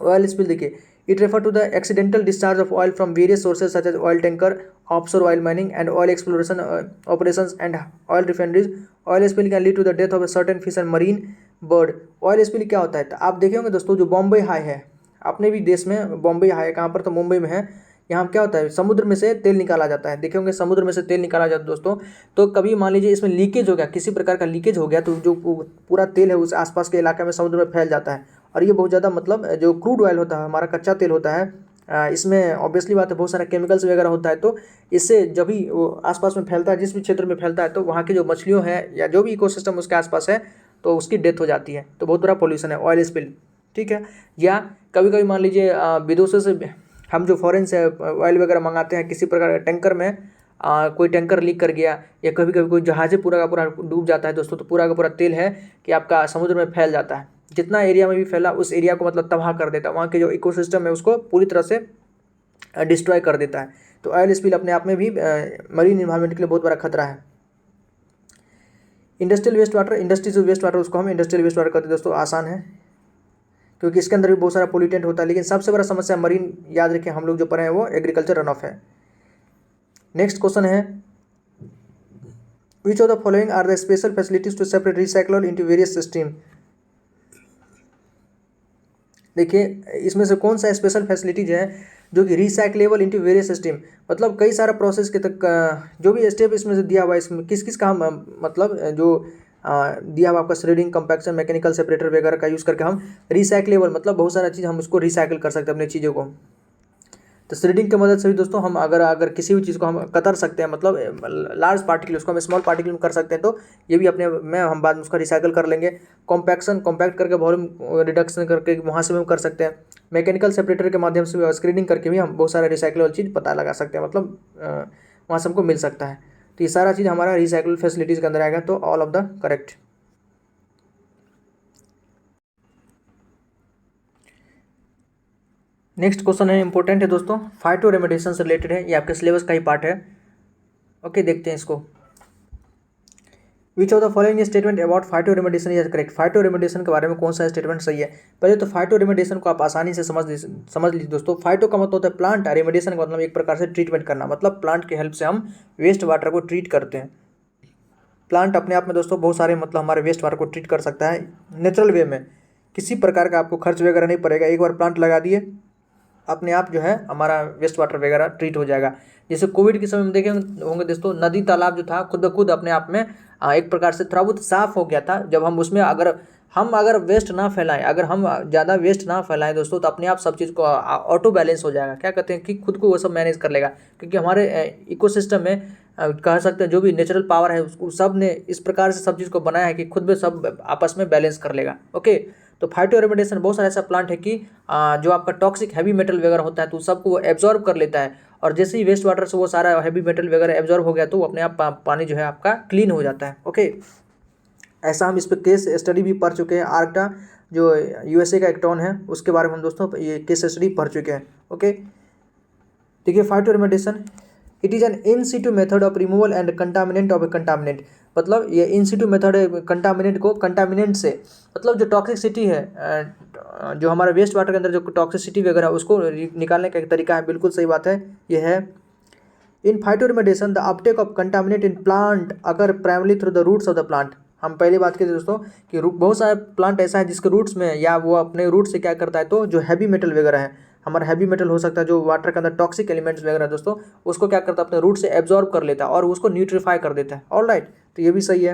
ऑयल स्पिल देखिए, it refer to the accidental discharge of oil from various sources such as oil tanker, offshore oil mining and oil exploration operations and oil refineries. Oil spill can lead to the death of a certain fish and marine bird. Oil spill क्या होता है? तो आप देखे होंगे दोस्तों जो Bombay high है अपने भी देश में, बॉम्बे हाई कहाँ पर, तो मुंबई में है। यहाँ क्या होता है समुद्र में से तेल निकाला जाता है, देखे होंगे समुद्र में से तेल निकाला जाता है दोस्तों। तो कभी मान लीजिए इसमें लीकेज हो गया, किसी प्रकार का लीकेज हो गया, तो जो पूरा तेल है उस आसपास के इलाके में समुद्र में फैल जाता है। और ये बहुत ज़्यादा मतलब जो क्रूड ऑयल होता है हमारा कच्चा तेल होता है इसमें ऑब्वियसली बात है बहुत सारा केमिकल्स वगैरह होता है, तो इससे जब भी वो आसपास में फैलता है, जिस भी क्षेत्र में फैलता है, तो वहाँ की जो मछलियों है या जो भी इकोसिस्टम उसके आसपास है तो उसकी डेथ हो जाती है। तो बहुत बड़ा पॉल्यूशन है ऑयल स्पिल, ठीक है। या कभी कभी मान लीजिए विदेशों से हम जो फॉरेन से ऑयल वगैरह मंगाते हैं, किसी प्रकार का टैंकर में कोई टैंकर लीक कर गया, या कभी कभी कोई जहाज़ पूरा का पूरा डूब जाता है दोस्तों, तो पूरा का पूरा तेल है कि आपका समुद्र में फैल जाता है। जितना एरिया में भी फैला उस एरिया को मतलब तबाह कर देता है, वहाँ के जो इकोसिस्टम है उसको पूरी तरह से डिस्ट्रॉय कर देता है। तो ऑयल स्पिल अपने आप में भी मरीन इन्वायरमेंट के लिए बहुत बड़ा खतरा है। इंडस्ट्रियल वेस्ट वाटर, इंडस्ट्री से वेस्ट वाटर उसको हम इंडस्ट्रियल वेस्ट वाटर कहते हैं दोस्तों, आसान है क्योंकि इसके अंदर भी बहुत सारा पोल्यूटेंट होता है। लेकिन सबसे बड़ा समस्या मरीन, याद रखें हम लोग जो पढ़े हैं वो एग्रीकल्चर रन ऑफ है। नेक्स्ट क्वेश्चन है, which of the following are the special facilities to separate recycle into various system. देखिए इसमें से कौन सा स्पेशल फैसिलिटीज है जो कि रिसाइकलेबल इनटू वेरियस सिस्टम, मतलब कई सारा प्रोसेस के तक जो भी स्टेप इसमें से दिया हुआ है, इसमें किस किस का हम मतलब जो दिया हुआ आपका श्रेडिंग, कंपैक्शन, मैकेनिकल सेपरेटर वगैरह का यूज़ करके हम रिसाइकलेबल मतलब बहुत सारा चीज़ हम उसको रिसाइकिल कर सकते हैं अपनी चीज़ों को। तो श्रेडिंग की मदद से भी दोस्तों हम अगर किसी भी चीज़ को हम कतर सकते हैं, मतलब लार्ज पार्टिकल उसको हम स्मॉल पार्टिकल में कर सकते हैं, तो ये भी अपने में हम बाद में उसका रिसाइकल कर लेंगे। कॉम्पैक्शन, कॉम्पैक्ट करके वॉल्यूम रिडक्शन करके वहाँ से भी हम कर सकते हैं। मैकेनिकल सेपरेटर के माध्यम से स्क्रीनिंग करके भी हम बहुत सारे रिसाइकलेबल चीज़ पता लगा सकते हैं, मतलब वहाँ से हमको मिल सकता है। तो ये सारा चीज़ हमारा रिसाइकल फैसिलिटीज़ के अंदर आएगा, तो all of the correct. Next question है, इंपॉर्टेंट है दोस्तों, फाइटो रेमेडिएशन से रिलेटेड है, ये आपके सिलेबस का ही पार्ट है। ओके देखते हैं इसको। विच of the following statement about phyto remediation is correct. Phyto remediation के बारे में कौन सा स्टेटमेंट सही है। पहले तो फाइटो रेमेडिएशन को आप आसानी से समझ लीजिए दोस्तों। फाइटो का मतलब होता है प्लांट, रेमेडिएशन का मतलब एक प्रकार से ट्रीटमेंट करना, मतलब प्लांट की हेल्प से हम वेस्ट वाटर को ट्रीट करते हैं। प्लांट अपने आप में दोस्तों बहुत सारे मतलब हमारे वेस्ट वाटर को ट्रीट कर सकता है नेचुरल वे में, किसी प्रकार का आपको खर्च वगैरह नहीं पड़ेगा। एक बार प्लांट लगा दिए अपने आप जो है हमारा वेस्ट वाटर वगैरह ट्रीट हो जाएगा। जैसे कोविड के समय में देखे होंगे दोस्तों, नदी तालाब जो था खुद ब खुद अपने आप में एक प्रकार से थोड़ा बहुत साफ हो गया था, जब हम उसमें अगर वेस्ट ना फैलाएं, अगर हम ज़्यादा वेस्ट ना फैलाएं दोस्तों, तो अपने आप सब चीज़ को ऑटो बैलेंस हो जाएगा। क्या कहते हैं कि खुद को वो सब मैनेज कर लेगा, क्योंकि हमारे इकोसिस्टम में कह सकते हैं जो भी नेचुरल पावर है उसको सब ने इस प्रकार से सब चीज़ को बनाया है कि खुद में सब आपस में बैलेंस कर लेगा। ओके, तो फाइटो रेमेडिएशन बहुत सारा ऐसा प्लांट है कि जो आपका टॉक्सिक हैवी मेटल वगैरह होता है तो सबको वो एब्जॉर्ब कर लेता है, और जैसे ही वेस्ट वाटर से वो सारा हैवी मेटल वगैरह एब्जॉर्ब हो गया तो वो अपने आप पानी जो है आपका क्लीन हो जाता है। ओके, ऐसा हम इस पर केस स्टडी भी पढ़ चुके हैं। आर्टा जो यूएसए का एक्टॉन है उसके बारे में हम दोस्तों ये केस स्टडी पढ़ चुके हैं। ओके, देखिए phyto remediation, it is an in Situ method of removal and contaminant of A contaminant. मतलब ये इन सिटू मेथड है कंटामिनेंट को, कंटामिनेंट से मतलब जो टॉक्सिसिटी है, जो हमारा वेस्ट वाटर के अंदर जो टॉक्सिसिटी वगैरह उसको निकालने का एक तरीका है। बिल्कुल सही बात है, ये है। In phytoremediation the uptake of contaminate in plant अगर primary through the roots of the plant. हम पहले बात की थी दोस्तों कि बहुत सारे प्लांट ऐसा है जिसके रूट्स में या वो अपने रूट से क्या करता है, तो जो हैवी मेटल वगैरह है, हमारा हैवी मेटल हो सकता है जो वाटर के अंदर टॉक्सिक एलिमेंट्स वगैरह दोस्तों, उसको क्या करता है अपने रूट से एब्जॉर्ब कर लेता है और उसको न्यूट्रीफाई कर देता है। ऑलराइट, तो ये भी सही है।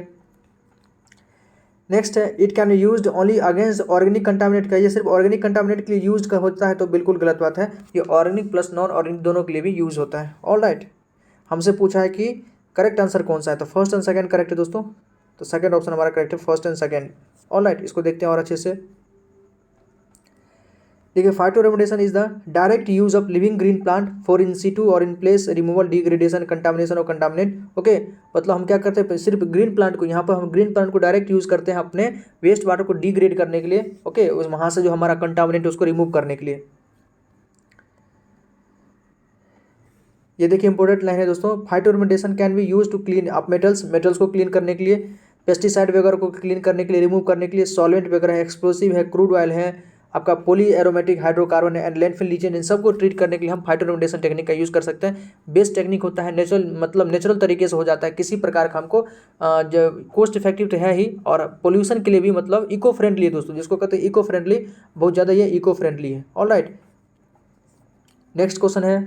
नेक्स्ट है, it can be used only against organic contaminate का। ये सिर्फ ऑर्गेनिक कंटामिनेट के लिए यूज होता है, तो बिल्कुल गलत बात है। ये ऑर्गेनिक प्लस नॉन ऑर्गेनिक दोनों के लिए भी यूज होता है। ऑलराइट, हमसे पूछा है कि करेक्ट आंसर कौन सा है, तो फर्स्ट एंड सेकंड करेक्ट है दोस्तों, तो सेकंड ऑप्शन हमारा करेक्ट है, फर्स्ट एंड सेकंड। ऑलराइट, इसको देखते हैं और अच्छे से। देखिए phytoremediation is the direct use of living green plant for in situ और in place removal degradation contamination और कंटामिनेट। ओके, मतलब हम क्या करते हैं, सिर्फ ग्रीन प्लांट को, यहाँ पर हम ग्रीन प्लांट को डायरेक्ट यूज करते हैं अपने वेस्ट वाटर को डिग्रेड करने के लिए। ओके, उस वहाँ से जो हमारा कंटामिनेट उसको रिमूव करने के लिए। ये देखिए इंपॉर्टेंट लाइन है दोस्तों, phytoremediation can be use to clean up metals को क्लीन करने के लिए, पेस्टिसाइड वगैरह को क्लीन करने के लिए, रिमूव करने के लिए, सॉल्वेंट वगैरह है, एक्सप्लोसिव है, क्रूड ऑयल है, आपका पॉली एरोमेटिक हाइड्रोकार्बन है एंड लैंडफिल लीचेन, इन सबको ट्रीट करने के लिए हम फाइटो रेमेडिएशन टेक्निक का यूज़ कर सकते हैं। बेस्ट टेक्निक होता है, नेचुरल तरीके से हो जाता है, किसी प्रकार का हमको जो कॉस्ट इफेक्टिव तो है ही, और पोल्यूशन के लिए भी मतलब इको फ्रेंडली है दोस्तों, जिसको कहते हैं इको फ्रेंडली, बहुत ज़्यादा ये इको फ्रेंडली है। ऑलराइट, नेक्स्ट क्वेश्चन है,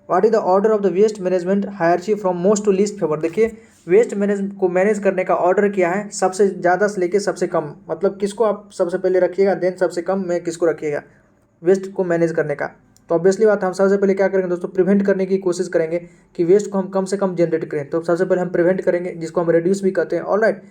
what is the order of the waste management hierarchy from most to least favour. देखिए वेस्ट मैनेज को मैनेज करने का ऑर्डर क्या है, सबसे ज़्यादा से लेके सबसे कम, मतलब किसको आप सबसे पहले रखिएगा, देन सबसे कम में किसको रखिएगा वेस्ट को मैनेज करने का। तो ऑब्वियसली बात हम सबसे पहले क्या करेंगे दोस्तों, प्रिवेंट करने की कोशिश करेंगे कि वेस्ट को हम कम से कम जनरेट करें। तो सबसे पहले हम प्रिवेंट करेंगे, जिसको हम रिड्यूस भी कहते हैं। ऑलराइट,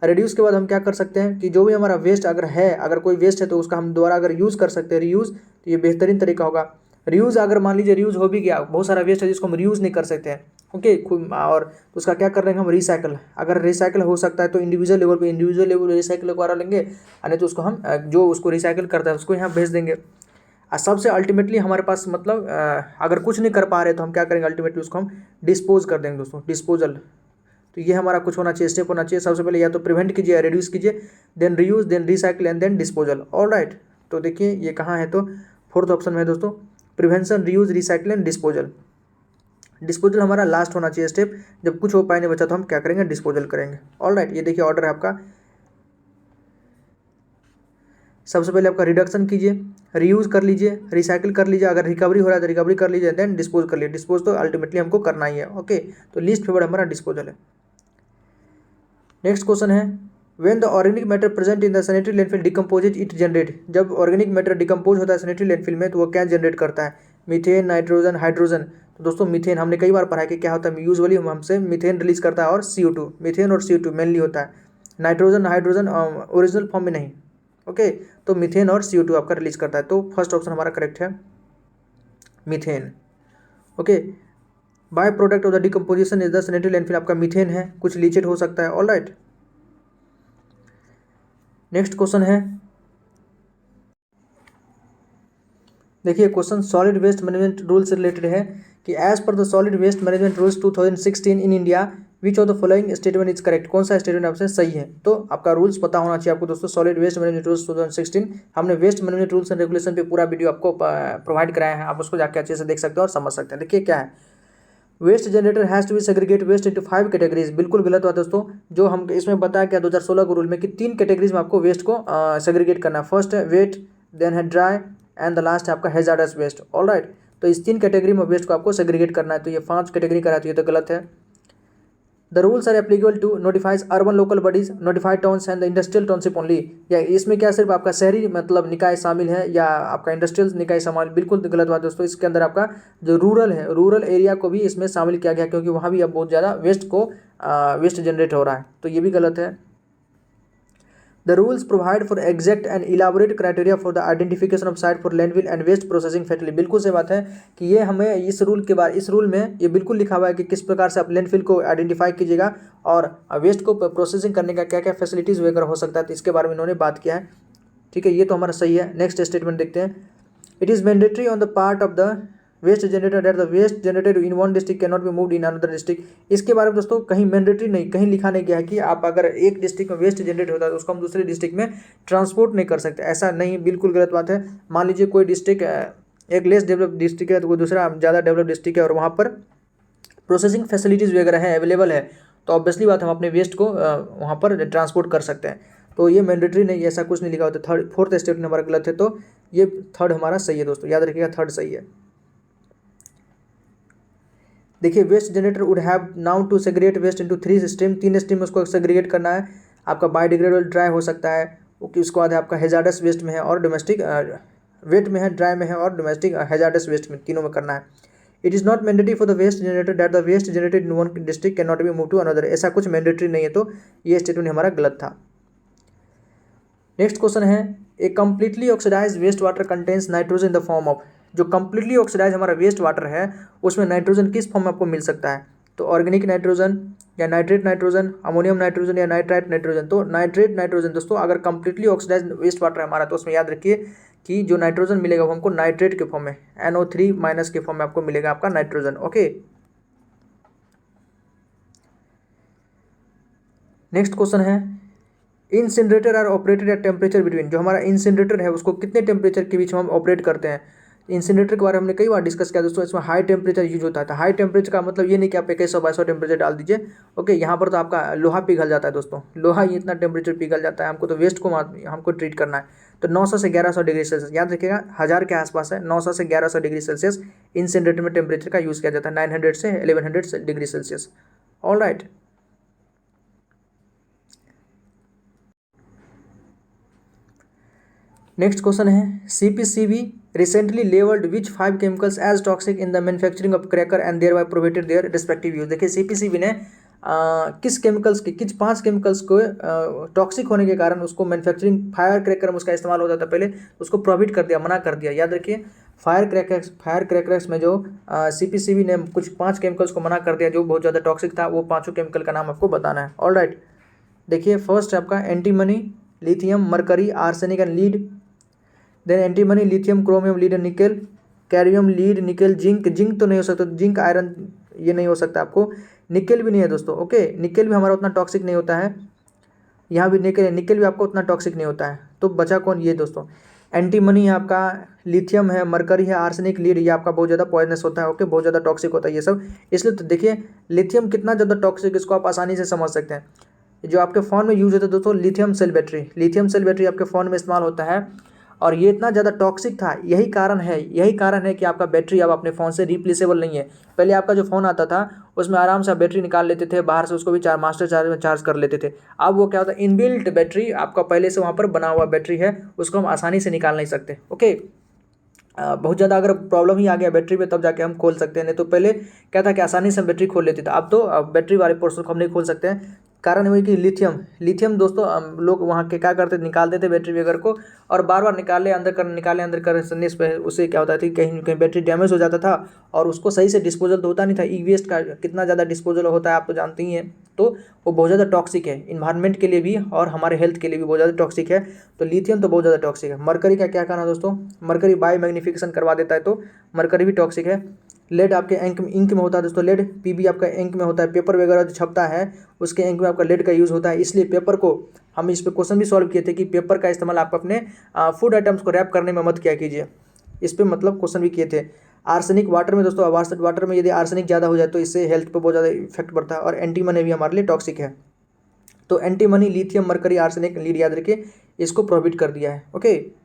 रिड्यूस के बाद हम क्या कर सकते हैं कि जो भी हमारा वेस्ट अगर है, अगर कोई वेस्ट है तो उसका हम दोबारा अगर यूज़ कर सकते हैं, रीयूज़, तो ये बेहतरीन तरीका होगा। रीयूज़ अगर मान लीजिए रीयूज़ हो भी गया, बहुत सारा वेस्ट है जिसको हम रीयूज़ नहीं कर सकते हैं, ओके, और तो उसका क्या कर रहे हैं हम, रिसाइकल। अगर रिसाइकल हो सकता है तो इंडिविजुअल लेवल पे इंडिविजुअल लेवल रिसाइकल द्वारा लेंगे, नहीं तो उसको हम जो उसको रिसाइकल करता है उसको यहाँ भेज देंगे। और सबसे अल्टीमेटली हमारे पास मतलब अगर कुछ नहीं कर पा रहे तो हम क्या करेंगे, अल्टीमेटली उसको हम डिस्पोज कर देंगे दोस्तों, डिस्पोजल। तो ये हमारा कुछ होना चाहिए, स्टेप होना चाहिए। सबसे पहले या तो प्रिवेंट कीजिए, रिड्यूस कीजिए, then reuse, then recycle and then disposal. Alright, तो देखिए ये कहाँ है, तो फोर्थ ऑप्शन में है दोस्तों, prevention, reuse, recycle and disposal. Disposal हमारा लास्ट होना चाहिए स्टेप। जब कुछ हो पाए नहीं बचा तो हम क्या करेंगे, डिस्पोजल करेंगे। ऑलराइट, ये देखिए ऑर्डर है आपका। सबसे पहले आपका रिडक्शन कीजिए, रीयूज कर लीजिए, रिसाइकिल कर लीजिए, अगर रिकवरी हो रहा है तो रिकवरी कर लीजिए, देन डिस्पोज कर लीजिए। डिस्पोज तो अल्टीमेटली हमको करना ही है, ओके। तो लीस्ट फेवर्ड हमारा डिस्पोजल है। नेक्स्ट क्वेश्चन है, when the organic matter present in the sanitary landfill decomposes it generate. जब ऑर्गेनिक मैटर डिकम्पोज होता है सैनिटरी लैंडफिल में तो वो क्या जनरेट करता है, मीथेन, नाइट्रोजन, हाइड्रोजन। तो दोस्तों मीथेन हमने कई बार पढ़ा है कि क्या होता है, यूजुअली हमसे मीथेन रिलीज करता है और CO2, मीथेन और CO2 मेनली होता है। नाइट्रोजन, हाइड्रोजन ओरिजिनल फॉर्म में नहीं, ओके। तो मीथेन और CO2 आपका रिलीज करता है। तो फर्स्ट ऑप्शन हमारा करेक्ट है, methane, okay. By product of the decomposition is the sanitary landfill, आपका मीथेन है, कुछ लीचेट हो सकता है। ऑलराइट, नेक्स्ट क्वेश्चन है, देखिए question solid waste management rule से रिलेटेड है कि as per the solid waste management rules 2016 in India which of the following statement is correct. कौन सा स्टेटमेंट आपसे सही है। तो आपका रूल्स पता होना चाहिए आपको दोस्तों, सॉलिड वेस्ट मैनेजमेंट रूल्स 2016। हमने waste management rules and regulation पे पूरा वीडियो आपको प्रोवाइड कराया है, आप उसको जाकर अच्छे से देख सकते हैं और समझ सकते हैं। देखिए क्या है, waste generator has to be segregate waste into 5 categories. बिल्कुल गलत बात दोस्तों, जो हम इसमें बताया क्या 2016 के रूल में कि 3 कैटेगरीज में आपको वेस्ट को सेग्रीगेट करना है। फर्स्ट है वेट, देन है ड्राई एंड द लास्ट है आपका हैजार्डस वेस्ट। ऑलराइट, तो इस 3 कैटेगरी में वेस्ट को आपको सेग्रीगेट करना है। तो ये 5 कैटेगरी करा तो ये तो गलत है। The rules are applicable to notifies urban local bodies, notified towns and the industrial township only. या इसमें क्या सिर्फ आपका शहरी मतलब निकाय शामिल है या आपका इंडस्ट्रियल निकाय शामिल, बिल्कुल गलत बात दोस्तों। इसके अंदर आपका जो रूरल है, रूरल एरिया को भी इसमें शामिल किया गया, क्योंकि वहाँ भी अब बहुत ज़्यादा वेस्ट जनरेट हो रहा है, तो ये भी गलत है। The rules provide for exact and elaborate criteria for the identification of site for landfill and waste processing facility. बिल्कुल से बात है कि ये हमें इस रूल के बाद, इस रूल में ये बिल्कुल लिखा हुआ है कि किस प्रकार से आप लैंडफिल को आइडेंटिफाई कीजिएगा और वेस्ट को प्रोसेसिंग करने का क्या क्या फैसिलिटीज़ वगैरह हो सकता है, तो इसके बारे में इन्होंने बात किया है। ठीक है, ये तो हमारा सही है। नेक्स्ट स्टेटमेंट देखते हैं, it is mandatory on the part of the waste generator that the waste generated in one district can not be moved in another district. इसके बारे में दोस्तों कहीं मैंडेटरी नहीं, कहीं लिखा नहीं गया है कि आप अगर एक डिस्ट्रिक्ट में वेस्ट जनरेट होता है तो उसको हम दूसरे डिस्ट्रिक्ट में ट्रांसपोर्ट नहीं कर सकते, ऐसा नहीं, बिल्कुल गलत बात है। मान लीजिए कोई डिस्ट्रिक्ट एक लेस डेवलप डिस्ट्रिक्ट है तो कोई दूसरा ज़्यादा डेवलप डिस्ट्रिक्ट है और वहाँ पर प्रोसेसिंग फैसिलिटीज़ वगैरह है, अवेलेबल है, तो ऑब्वियसली बात हम अपने वेस्ट को वहाँ पर ट्रांसपोर्ट कर सकते हैं। तो ये मैंडेटरी नहीं, ऐसा कुछ नहीं लिखा होता। फोर्थ स्टेटमेंट हमारा गलत है, तो ये थर्ड हमारा सही है दोस्तों, याद रखिएगा थर्ड सही है। देखिए waste generator would have now to segregate waste into 3 stream, 3 stream में उसको सेग्रीगेट करना है। आपका बायोडिग्रेडेबल ड्राई हो सकता है, उसके बाद है आपका हैजार्डस वेस्ट में है और डोमेस्टिक वेट में है, ड्राई में है और डोमेस्टिक हैजार्डस वेस्ट में, तीनों में करना है। It is not mandatory for the waste generator that the waste generated in one district can not be move to another. ऐसा कुछ मैंडेटरी नहीं है, तो ये स्टेटमेंट हमारा गलत था। नेक्स्ट क्वेश्चन है, a completely oxidise waste water contains nitrogen in the form of. जो कम्प्लीटली ऑक्सीडाइज हमारा वेस्ट वाटर है उसमें नाइट्रोजन किस फॉर्म में आपको मिल सकता है, तो ऑर्गेनिक नाइट्रोजन या नाइट्रेट नाइट्रोजन, अमोनियम नाइट्रोजन या नाइट्राइट नाइट्रोजन। तो नाइट्रेट नाइट्रोजन दोस्तों अगर कम्प्लीटली ऑक्सीडाइज वेस्ट वाटर है हमारा, तो उसमें याद रखिए कि जो नाइट्रोजन मिलेगा वो हमको नाइट्रेट के फॉर्म में, NO3- के फॉर्म में आपको मिलेगा आपका नाइट्रोजन, ओके। नेक्स्ट क्वेश्चन है, incinerator are operated at temperature between. जो हमारा इंसिनरेटर है उसको कितने टेम्परेचर के बीच में हम ऑपरेट करते हैं। इंसिनरेटर के बारे में हमने कई बार डिस्कस किया दोस्तों, इसमें हाई टेम्परेचर यूज होता है। तो हाई टेम्परेचर का मतलब ये नहीं कि आप 2100-2200 टेम्परेचर डाल दीजिए, ओके। यहाँ पर तो आपका लोहा पिघल जाता है दोस्तों, लोहा ही इतना टेम्परेचर पिघल जाता है, हमको तो वेस्ट को हमको ट्रीट करना है। तो 900 से 1100 डिग्री सेल्सियस, याद रखिएगा 1000 के आसपास है, 900 से 1100 डिग्री सेल्सियस इंसिनरेटर में टेम्परेचर का यूज़ किया जाता है, 900 से 1100 degree Celsius. All right. Next question है CPCB recently levelled which 5 chemicals as toxic in the manufacturing of cracker and thereby prohibited their respective use. देखिए CPCB ने किस केमिकल्स के किस 5 केमिकल्स को टॉक्सिक होने के कारण उसको मैन्युफैक्चरिंग फायर क्रैकर में उसका इस्तेमाल होता था पहले, उसको प्रोहिबिट कर दिया, मना कर दिया। याद रखिए फायर क्रैकर्स में जो CPCB ने कुछ 5 केमिकल्स को मना कर दिया जो बहुत ज़्यादा टॉक्सिक था, वो 5 केमिकल का नाम आपको बताना है। All right. देखिए फर्स्ट है आपका antimony, lithium, mercury, arsenic and lead. Then antimony, lithium, chromium, lead and nickel, कैरियम, लीड, निकल, जिंक। जिंक तो नहीं हो सकता, जिंक आयरन ये नहीं हो सकता आपको। निकल भी नहीं है दोस्तों, ओके। निकल भी हमारा उतना टॉक्सिक नहीं होता है, यहाँ भी निकल है, निकल भी आपको उतना टॉक्सिक नहीं होता है। तो बचा कौन, ये दोस्तों एंटीमनी है आपका, लिथियम है, मरकरी है, आर्सेनिक, लीड, ये आपका बहुत ज़्यादा पॉइजनस होता है, ओके, बहुत ज़्यादा टॉक्सिक होता है ये सब। इसलिए तो देखिए लिथियम कितना ज़्यादा टॉक्सिक, इसको आप आसानी से समझ सकते हैं। जो आपके फ़ोन में यूज होता है दोस्तों lithium cell battery, lithium cell battery आपके फ़ोन में इस्तेमाल होता है, और ये इतना ज़्यादा टॉक्सिक था, यही कारण है कि आपका बैटरी अब अपने फ़ोन से रिप्लेसेबल नहीं है। पहले आपका जो फ़ोन आता था उसमें आराम से आप बैटरी निकाल लेते थे बाहर से, उसको भी मास्टर चार्ज में चार्ज कर लेते थे। अब वो क्या होता है, इनबिल्ट बैटरी आपका पहले से वहाँ पर बना हुआ बैटरी है, उसको हम आसानी से निकाल नहीं सकते, ओके। बहुत ज़्यादा अगर प्रॉब्लम ही आ गया बैटरी में तब जाके हम खोल सकते हैं, नहीं तो पहले क्या था कि आसानी से हम बैटरी खोल लेते थे। अब तो बैटरी वाले पोर्शन को हम नहीं खोल सकते हैं। कारण वही कि लिथियम दोस्तों लोग वहाँ के क्या करते थे, निकालते थे बैटरी वगैरह को, और बार बार निकाले अंदर करने से उससे क्या होता था, कहीं कहीं बैटरी डैमेज हो जाता था, और उसको सही से डिस्पोजल तो होता नहीं था। ई वेस्ट का कितना ज़्यादा डिस्पोजल होता है आप तो जानते ही हैं, तो वो बहुत ज़्यादा टॉक्सिक है इन्वायरमेंट के लिए भी और हमारे हेल्थ के लिए भी बहुत ज़्यादा टॉक्सिक है। तो लिथियम तो बहुत ज़्यादा टॉक्सिक है। मरकरी का क्या कहना है दोस्तों, मरकरी बायो मैग्नीफिकेशन करवा देता है, तो मरकरी भी टॉक्सिक है। लेड आपके इंक में होता है दोस्तों, लेड पीबी आपका इंक में होता है, पेपर वगैरह जो छपता है उसके इंक में आपका लेड का यूज़ होता है। इसलिए पेपर को हम इस पर क्वेश्चन भी सॉल्व किए थे कि पेपर का इस्तेमाल आप अपने फूड आइटम्स को रैप करने में मत किया कीजिए, इस पर मतलब क्वेश्चन भी किए थे। आर्सेनिक वाटर में दोस्तों, वाटर में यदि आर्सेनिक ज़्यादा हो जाए तो इससे हेल्थ पर बहुत ज़्यादा इफेक्ट पड़ता है, और एंटीमनी भी हमारे लिए टॉक्सिक है। तो antimony, lithium, mercury, arsenic, lead याद रखिए, इसको प्रोहिबिट कर दिया है, okay.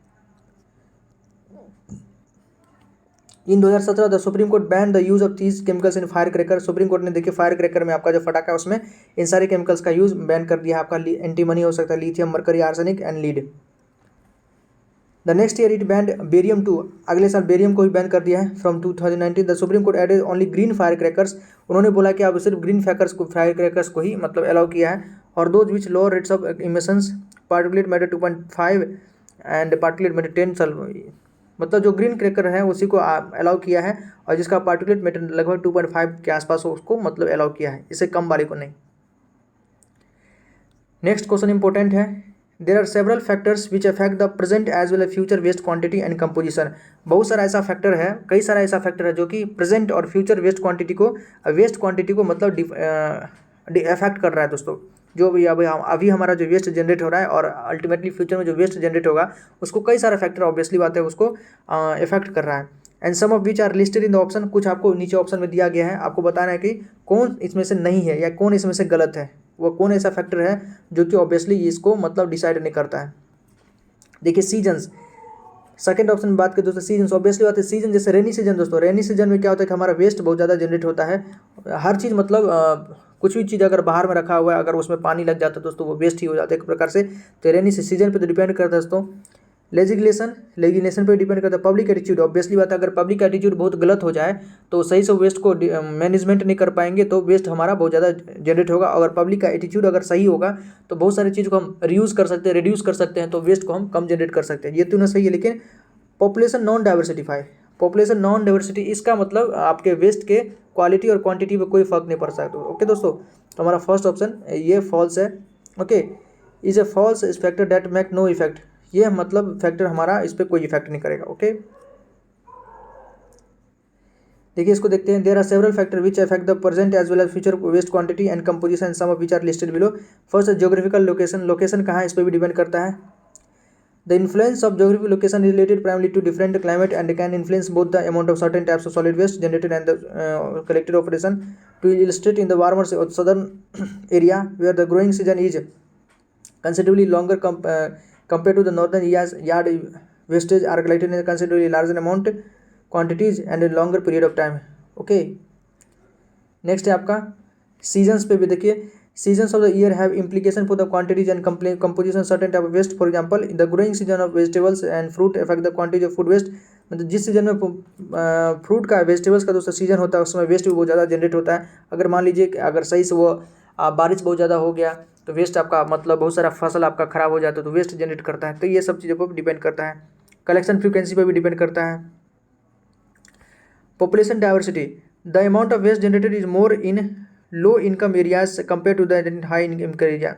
In 2017 the Supreme court ban the use of these chemicals in fire cracker. Supreme court ने देखिए फायर क्रैकर में आपका जो फटाका है उसमें इन सारे केमिकल्स का यूज बैन कर दिया है। आपका एंटीमनी हो सकता है, lithium, mercury, arsenic and lead. The next year it band barium 2, अगले साल बेरियम को भी बैन कर दिया है from 2019। The Supreme Court added only green fire crackers, उन्होंने बोला कि अब सिर्फ ग्रीन फायर क्रैकर्स को ही मतलब अलाउ किया है, और those which lower rates of emissions, particulate matter 2.5 and particulate matter 10, मतलब जो ग्रीन क्रैकर है उसी को अलाउ किया है, और जिसका पार्टिकुलेट मैटर लगभग 2.5 के आसपास हो उसको मतलब अलाउ किया है, इससे कम वाले को नहीं। नेक्स्ट क्वेश्चन इंपॉर्टेंट है, there are several factors which affect the present as well as future waste quantity and composition. बहुत सारा ऐसा फैक्टर है, कई सारा ऐसा फैक्टर है जो कि प्रेजेंट और फ्यूचर वेस्ट क्वांटिटी को मतलब अफेक्ट कर रहा है दोस्तों। जो भी अभी हमारा जो वेस्ट जनरेट हो रहा है और अल्टीमेटली फ्यूचर में जो वेस्ट जनरेट होगा उसको कई सारे फैक्टर ऑब्वियसली बात है उसको इफेक्ट कर रहा है। And some of which are listed in the option, कुछ आपको नीचे ऑप्शन में दिया गया है, आपको बताना है कि कौन इसमें से नहीं है या कौन इसमें से गलत है, वो कौन ऐसा फैक्टर है जो कि ऑब्वियसली इसको मतलब डिसाइड नहीं करता है। देखिए सीजन्स, सेकंड ऑप्शन में बात करें दोस्तों, सीजन ऑब्वियसली बात है, सीजन जैसे रेनी सीजन दोस्तों, रेनी सीजन में क्या होता है कि हमारा वेस्ट बहुत ज़्यादा जनरेट होता है। हर चीज़ मतलब कुछ भी चीज़ अगर बाहर में रखा हुआ है अगर उसमें पानी लग जाता है दोस्तों वो वेस्ट ही हो जाता है एक प्रकार से। तो रेनी सीजन पे तो डिपेंड करता है दोस्तों। लेजिस्लेशन पे डिपेंड करता है। पब्लिक एटीट्यूड, ऑब्वियसली बात है अगर पब्लिक एटीट्यूड बहुत गलत हो जाए तो सही से वेस्ट को मैनेजमेंट नहीं कर पाएंगे तो वेस्ट हमारा बहुत ज़्यादा जनरेट होगा। अगर पब्लिक का एटीट्यूड अगर सही होगा तो बहुत सारी चीज़ को हम रीयूज़ कर सकते हैं, रिड्यूस कर सकते हैं, तो वेस्ट को हम कम जनरेट कर सकते हैं। ये तीनों सही है। लेकिन पॉपुलेशन नॉन डाइवर्सिटी इसका मतलब आपके वेस्ट के क्वालिटी और क्वांटिटी में कोई फर्क नहीं पड़ सकता। ओके दोस्तों, तो हमारा फर्स्ट ऑप्शन ये फॉल्स है। Okay, is a false factor that make no effect, ये मतलब फैक्टर हमारा इस पर कोई इफेक्ट नहीं करेगा। ओके, देखिए इसको देखते हैं। There are several factor which affect the present as well as future waste quantity and composition, some of which are listed below. First geographical location, location कहाँ है इस पर भी डिपेंड करता है। The influence of geographic location is related primarily to different climate and can influence both the amount of certain types of solid waste generated and the collected operation. To illustrate, in the warmer southern area where the growing season is considerably longer compare to the northern yard wastage are collected in considerably larger amount quantities and longer period of time. Okay, next है आपका seasons पे भी देखिए, seasons of the year have implication for the quantities and composition certain type of waste. For example the growing season of vegetables and fruit affect the quantity of food waste. मतलब जिस season में fruit का vegetables का दोस्तों season होता है उस समय वेस्ट भी बहुत ज़्यादा जनरेट होता है। अगर मान लीजिए कि अगर सही से वो बारिश बहुत ज़्यादा हो गया तो वेस्ट आपका मतलब बहुत सारा फसल आपका खराब हो जाता है तो वेस्ट जनरेट करता है। तो ये सब चीज़ों पर डिपेंड करता है। कलेक्शन फ्रीक्वेंसी पर भी डिपेंड करता है। Population diversity, the amount of waste generated is more in low income areas compare to the high income area.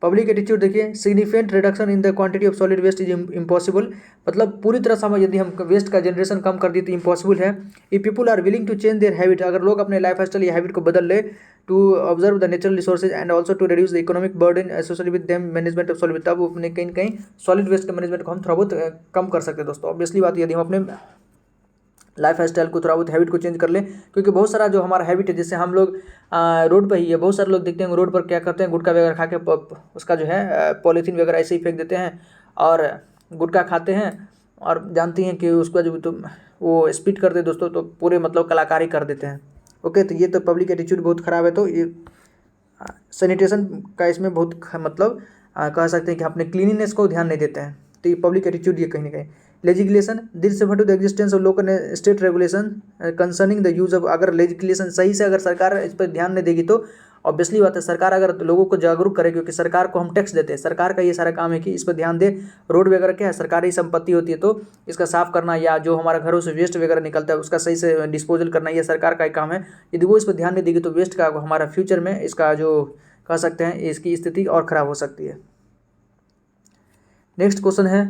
Public attitude देखिए, significant reduction in the quantity of solid waste is impossible. मतलब पूरी तरह से यदि हम waste का generation कम कर दी तो इम्पॉसिबल है। If people are willing to change their habit, अगर लोग अपने लाइफ स्टाइल या हैबिट को बदल ले, to observe the natural resources and also to reduce the economic burden associated with them management of solid, तब अपने कहीं न कहीं सॉलिड वेस्ट के मैनेजमेंट को हम थोड़ा बहुत कम कर सकते हैं दोस्तों। ऑब्वियसली बात, यदि हम अपने लाइफ स्टाइल को थोड़ा बहुत हैबिट को चेंज कर ले, क्योंकि बहुत सारा जो हमारा हैबिट है, जैसे हम लोग रोड पर ही है, बहुत सारे लोग देखते हैं रोड पर क्या करते हैं, गुटखा वगैरह खा के उसका जो है पॉलीथीन वगैरह ऐसे ही फेंक देते हैं और गुटखा खाते हैं और जानती हैं कि उसका जो तो वो स्पीड करते हैं दोस्तों तो पूरे मतलब कलाकारी कर देते हैं। ओके, तो ये तो पब्लिक एटीट्यूड बहुत ख़राब है। तो ये सैनिटेशन का इसमें बहुत मतलब कह सकते हैं कि अपने क्लीनिनेस को ध्यान नहीं देते हैं। तो ये पब्लिक एटीट्यूड ये कहीं ना कहीं। Legislation, this refer to the existence of local state regulation concerning the use of, अगर लेजिस्लेशन सही से अगर सरकार इस पर ध्यान नहीं देगी तो ऑब्वियसली बात है, सरकार अगर लोगों को जागरूक करे, क्योंकि सरकार को हम टैक्स देते हैं, सरकार का ये सारा काम है कि इस पर ध्यान दे। रोड वगैरह क्या है, सरकारी संपत्ति होती है तो इसका साफ करना या जो हमारा घरों से वेस्ट वगैरह निकलता है उसका सही से डिस्पोजल करना, ये सरकार का ही काम है। यदि वो इस पर ध्यान नहीं देगी तो वेस्ट का हमारा फ्यूचर में इसका जो कह सकते हैं इसकी स्थिति और ख़राब हो सकती है। नेक्स्ट क्वेश्चन है,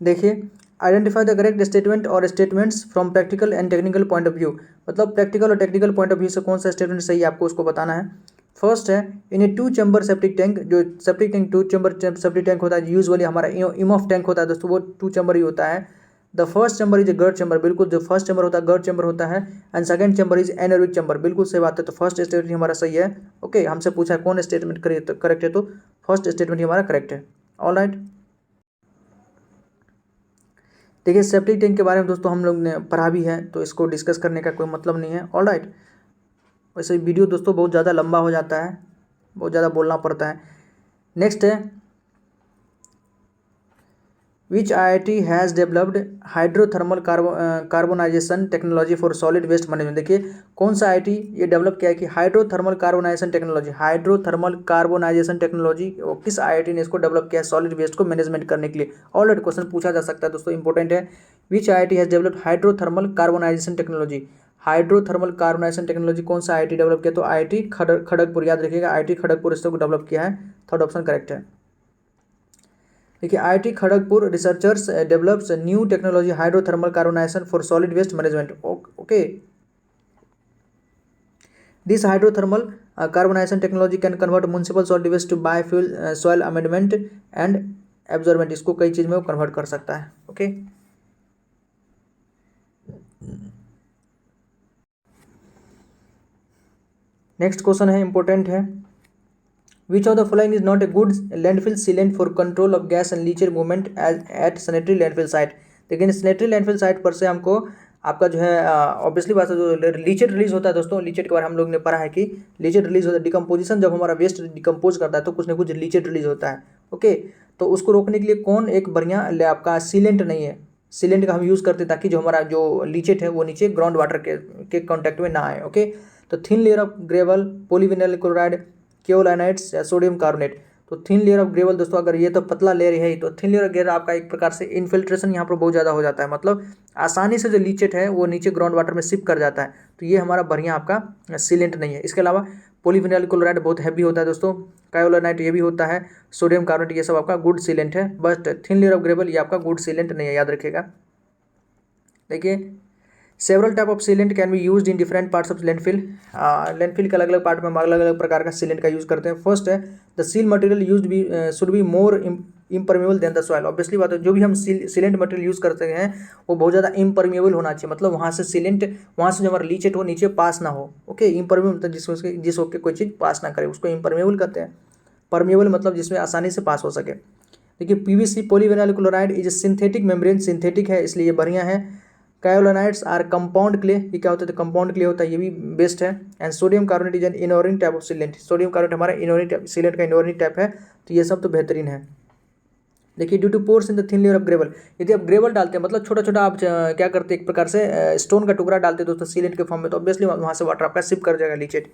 देखिए, आइडेंटिफाई द करेक्ट स्टेटमेंट और statements from practical and technical point of view. मतलब प्रैक्टिकल और टेक्निकल पॉइंट ऑफ व्यू से कौन सा स्टेटमेंट सही है आपको उसको बताना है। फर्स्ट है, in A 2 chamber septic tank, जो septic tank 2 chamber septic tank होता है, यूजुअली हमारा इमॉफ टैंक होता है दोस्तों, वो 2 चैम्बर ही होता है। The first chamber is a grit chamber, बिल्कुल जो फर्स्ट चैम्बर होता है गर्ड चैम्बर होता है। And second chamber is anaerobic chamber, बिल्कुल सही बात है। तो फर्स्ट स्टेटमेंट हमारा सही है। ओके, हमसे पूछा है कौन स्टेटमेंट करेक्ट है, तो फर्स्ट स्टेटमेंट हमारा करेक्ट है। ऑल राइट, देखिए सेप्टिक टैंक के बारे में दोस्तों हम लोग ने पढ़ा भी है तो इसको डिस्कस करने का कोई मतलब नहीं है। ऑल राइट, वैसे वीडियो दोस्तों बहुत ज़्यादा लंबा हो जाता है, बहुत ज़्यादा बोलना पड़ता है। नेक्स्ट है, which IIT has developed hydrothermal carbonisation technology for solid waste management. देखिए कौन सा IIT ये डेवलप किया है कि हाइड्रोथर्मल कार्बोनाइजेशन टेक्नोलॉजी किस IIT ने इसको डेवलप किया है सॉलिड वेस्ट को मैनेजमेंट करने के लिए। ऑलरेडी क्वेश्चन पूछा जा सकता है दोस्तों, इंपॉर्टेंट है। Which IIT has developed hydrothermal carbonisation technology, hydrothermal carbonisation technology कौन सा IIT डेवलप किया, तो IIT खड़गपुर, याद रखिएगा IIT खड़गपुर इसको डेवलप किया है। थर्ड ऑप्शन करेक्ट है। देखिए IIT Kharagpur researchers develops new technology hydrothermal carbonisation for solid waste management. Okay, this hydrothermal carbonisation technology can convert municipal solid waste to biofuel, soil amendment and absorbent, इसको कई चीज़ में वो convert कर सकता है। ओके, नेक्स्ट क्वेश्चन है, important है। Which of the following is not a good landfill sealant for control of gas and leachate movement at sanitary landfill site। लेकिन सैनिटरी लैंडफिल साइट पर से हमको आपका जो है ऑब्वियसली बात है, जो लीचेट रिलीज होता है दोस्तों, लीचेट के बारे में हम लोग ने पढ़ा है कि लीचेट रिलीज होता है, डिकम्पोजिशन जब हमारा वेस्ट डिकम्पोज करता है तो कुछ ना कुछ लीचेट रिलीज होता है। ओके, तो उसको रोकने के लिए कौन एक बढ़िया आपका सीलेंट नहीं है, सीलेंट का हम यूज़ करते हैं ताकि जो हमारा जो लीचेट है वो नीचे ग्राउंड वाटर के कॉन्टैक्ट में ना आए। ओके, तो thin layer of gravel, polyvinyl chloride, kaolinites या सोडियम कार्बोनेट। तो थिन लेयर ऑफ ग्रेवल दोस्तों, अगर ये तो पतला लेयर है तो थिन लेयर ऑफ ग्रेवल आपका एक प्रकार से इन्फिल्ट्रेशन यहाँ पर बहुत ज़्यादा हो जाता है, मतलब आसानी से जो लीचेट है वो नीचे ग्राउंड वाटर में सिप कर जाता है। तो ये हमारा बढ़िया आपका सीलेंट नहीं है। इसके अलावा पॉलीविनाइल क्लोराइड बहुत हैवी होता है दोस्तों, कायोलाइनाइट ये भी होता है, सोडियम कार्बोनेट ये सब आपका गुड सीलेंट है, but thin layer of gravel ये आपका गुड सीलेंट नहीं है, याद रखिएगा। देखिए several type of sealant can be used in different parts of landfill. Landfill के अलग अलग पार्ट में हम अलग अलग प्रकार का सीलेंट का यूज़ करते हैं। फर्स्ट है, the seal material used be should be more impermeable than the soil. Obviously बात है, जो भी हम सीलेंट मटेरियल यूज़ करते हैं वो बहुत ज़्यादा इम्परमेबल होना चाहिए, मतलब वहाँ से सीलेंट, वहाँ से जो हमारा लीचेट हो नीचे पास ना हो। ओके, इम्परमेबल मतलब जिस होकर कोई चीज़ पास ना करे उसको इम्परमेबल कहते हैं। परमेबल मतलब जिसमें आसानी से पास हो सके। देखिए PVC polyvinyl chloride is synthetic membrane, synthetic है इसलिए ये बढ़िया है। कायोलानाइड्स आर कंपाउंड क्ले, ये क्या होता है, तो कंपाउंड क्ले होता है, ये भी बेस्ट है। And sodium carbonate is an inorganic type of sealant, sodium carbonate हमारा इनऑर्गेनिक सीलेंट का इनऑर्गेनिक टाइप है, तो ये सब तो बेहतरीन है। देखिए due to pores in the thin layer of gravel, यदि आप ग्रेवल डालते हैं मतलब छोटा छोटा आप क्या करते हैं, एक प्रकार से स्टोन का टुकड़ा डालते हैं दोस्तों सीलेंट के फॉर्म में, तो ऑब्वियसली वहाँ से वाटर आपका सिप कर जाएगा leachate.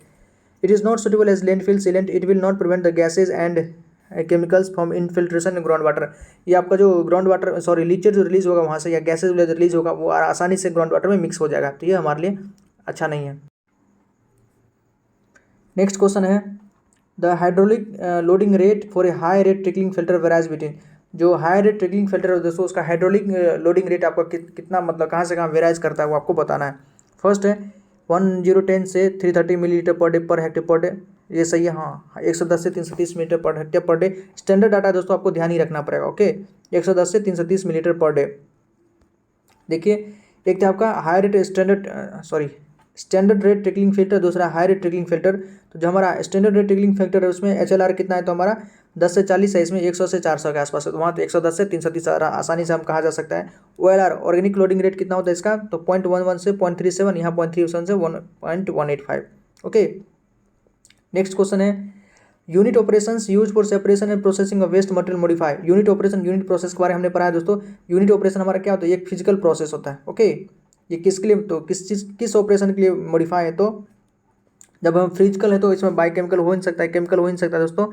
It is not suitable as landfill sealant, it will not prevent the gases and chemicals from infiltration in ground water. ये आपका जो ग्राउंड वाटर सॉरी लीचेट जो रिलीज होगा वहाँ से या गैसेज रिलीज होगा वो आसानी से ग्राउंड वाटर में मिक्स हो जाएगा, तो ये हमारे लिए अच्छा नहीं है। नेक्स्ट क्वेश्चन है the hydraulic loading rate for a high rate trickling filter varies between, जो हाई रेट ट्रिकलिंग फिल्टर है दोस्तों उसका हाइड्रोलिक लोडिंग रेट आपका कितना मतलब कहाँ से कहाँ वेराइज करता है वो आपको बताना है। फर्स्ट है 1010 से 330 millilitre per day per hectare per day, ये सही है। हाँ 110 से 330 millilitre per hectare per day standard data है दोस्तों, आपको ध्यान ही रखना पड़ेगा। ओके 110 से 330 मिलीलीटर पर डे। देखिए एक था आपका high rate standard rate trickling filter, दूसरा हाई रेट ट्रिकलिंग फिल्टर। तो जो हमारा स्टैंडर्ड रेट ट्रिकलिंग फिल्टर है उसमें HLR कितना है, तो हमारा 10 से 40 है, इसमें 100 से 400 के आसपास है, तो वहाँ तो 110 से 330 आसानी से हम कहा जा सकता है। OLR ऑर्गेनिक लोडिंग रेट कितना होता है इसका, तो 0.11 से 0.37, यहाँ 0.37 से 1.185। ओके नेक्स्ट क्वेश्चन है unit operations use for separation and processing of waste material modify. Unit operation, unit process के बारे में हमने पढ़ा है दोस्तों। यूनिट ऑपरेशन हमारा क्या होता है, एक फिजिकल प्रोसेस होता है। ओके ये किसके लिए, तो किस ऑपरेशन के लिए मॉडिफाई है, तो जब हम फिजिकल है तो इसमें बायोकेमिकल हो नहीं सकता है, केमिकल हो नहीं सकता दोस्तों।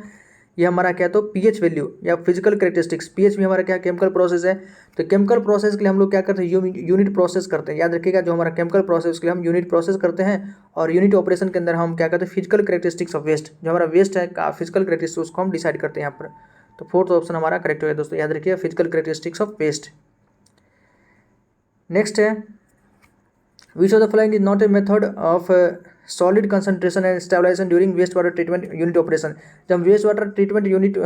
ये हमारा क्या तो पीएच वैल्यू या फिजिकल कैरेक्टरिस्टिक्स, पीएच भी हमारा क्या केमिकल प्रोसेस है, तो केमिकल प्रोसेस के लिए हम लोग क्या करते हैं, यूनिट प्रोसेस करते हैं। याद रखिएगा जो हमारा केमिकल प्रोसेस के लिए हम यूनिट प्रोसेस करते हैं, और यूनिट ऑपरेशन के अंदर हम क्या करते हैं, फिजिकल कैरेक्टरिस्टिक्स ऑफ वेस्ट, जो हमारा वेस्ट है का फिजिकल कैरेक्टरिस्टिक्स उसको हम डिसाइड करते हैं यहाँ पर। तो फोर्थ ऑप्शन हमारा करेक्ट हो गया दोस्तों, याद रखिए physical characteristics of waste. Next है which of the following is not a method of solid concentration and stabilization during waste water treatment unit operation। जब waste water treatment unit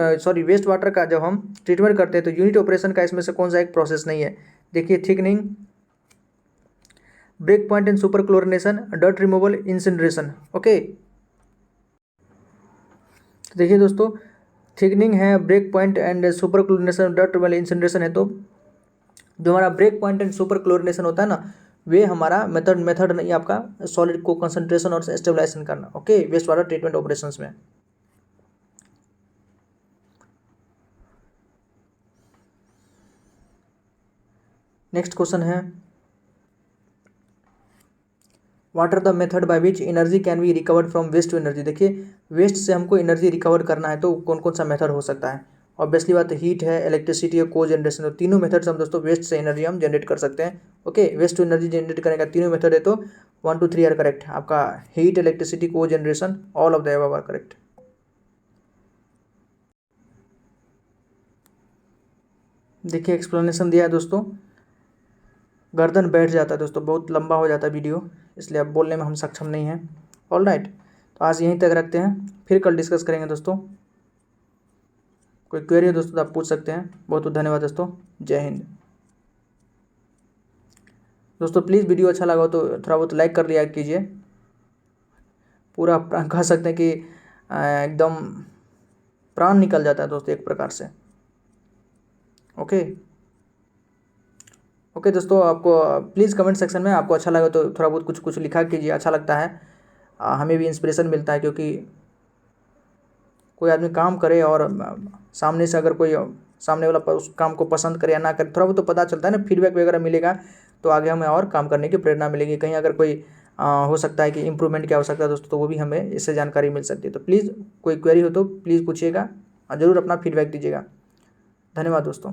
waste water का जब हम ट्रीटमेंट करते हैं तो unit operation का इसमें से कौन सा एक प्रोसेस नहीं है। देखिए thickening, break point and super chlorination, dirt removal, incineration. Okay देखिए दोस्तों थिकनिंग है, break point and super chlorination, dirt removal, incineration है। तो जो हमारा break point and super chlorination होता है ना, वे हमारा मेथड नहीं आपका सॉलिड को कंसंट्रेशन और स्टेबलाइजेशन करना। Okay waste water treatment operations में। नेक्स्ट क्वेश्चन है what are the method by which energy can be recovered from waste to energy. देखिए वेस्ट से हमको एनर्जी रिकवर करना है तो कौन कौन सा मेथड हो सकता है। ऑब्वियसली बात हीट है, इलेक्ट्रिसिटी है, को जनरेशन, तो तीनों मेथड से हम दोस्तों वेस्ट से एनर्जी हम जनरेट कर सकते हैं। Okay waste to energy generate करने का तीनों मेथड है, तो 1 2 3 आर करेक्ट। आपका heat, electricity, cogeneration, all of the above are correct. देखिए एक्सप्लेनेशन दिया है दोस्तों, गर्दन बैठ जाता है दोस्तों, बहुत लंबा हो जाता है वीडियो, इसलिए अब बोलने में हम सक्षम नहीं हैं। ऑल राइट तो आज यहीं तक रखते हैं, फिर कल डिस्कस करेंगे दोस्तों। कोई क्वेरी हो दोस्तों तो आप पूछ सकते हैं। बहुत बहुत धन्यवाद दोस्तों, जय हिंद। दोस्तों प्लीज़ वीडियो अच्छा लगा हो तो थोड़ा बहुत लाइक कर लिया कीजिए। पूरा कह सकते हैं कि एकदम प्राण निकल जाता है दोस्तों एक प्रकार से। ओके दोस्तों आपको प्लीज़ कमेंट सेक्शन में आपको अच्छा लगा तो थोड़ा बहुत कुछ लिखा कीजिए, अच्छा लगता है, हमें भी इंस्पिरेशन मिलता है। क्योंकि कोई आदमी काम करे और सामने से अगर कोई सामने वाला उस काम को पसंद करे या ना करे, थोड़ा बहुत तो पता चलता है ना, फीडबैक वगैरह मिलेगा तो आगे हमें और काम करने की प्रेरणा मिलेगी। कहीं अगर कोई हो सकता है कि इम्प्रूवमेंट की आवश्यकता है दोस्तों, तो वो भी हमें इससे जानकारी मिल सकती है। तो प्लीज़ कोई क्वेरी हो तो प्लीज़ पूछिएगा और ज़रूर अपना फीडबैक दीजिएगा। धन्यवाद दोस्तों।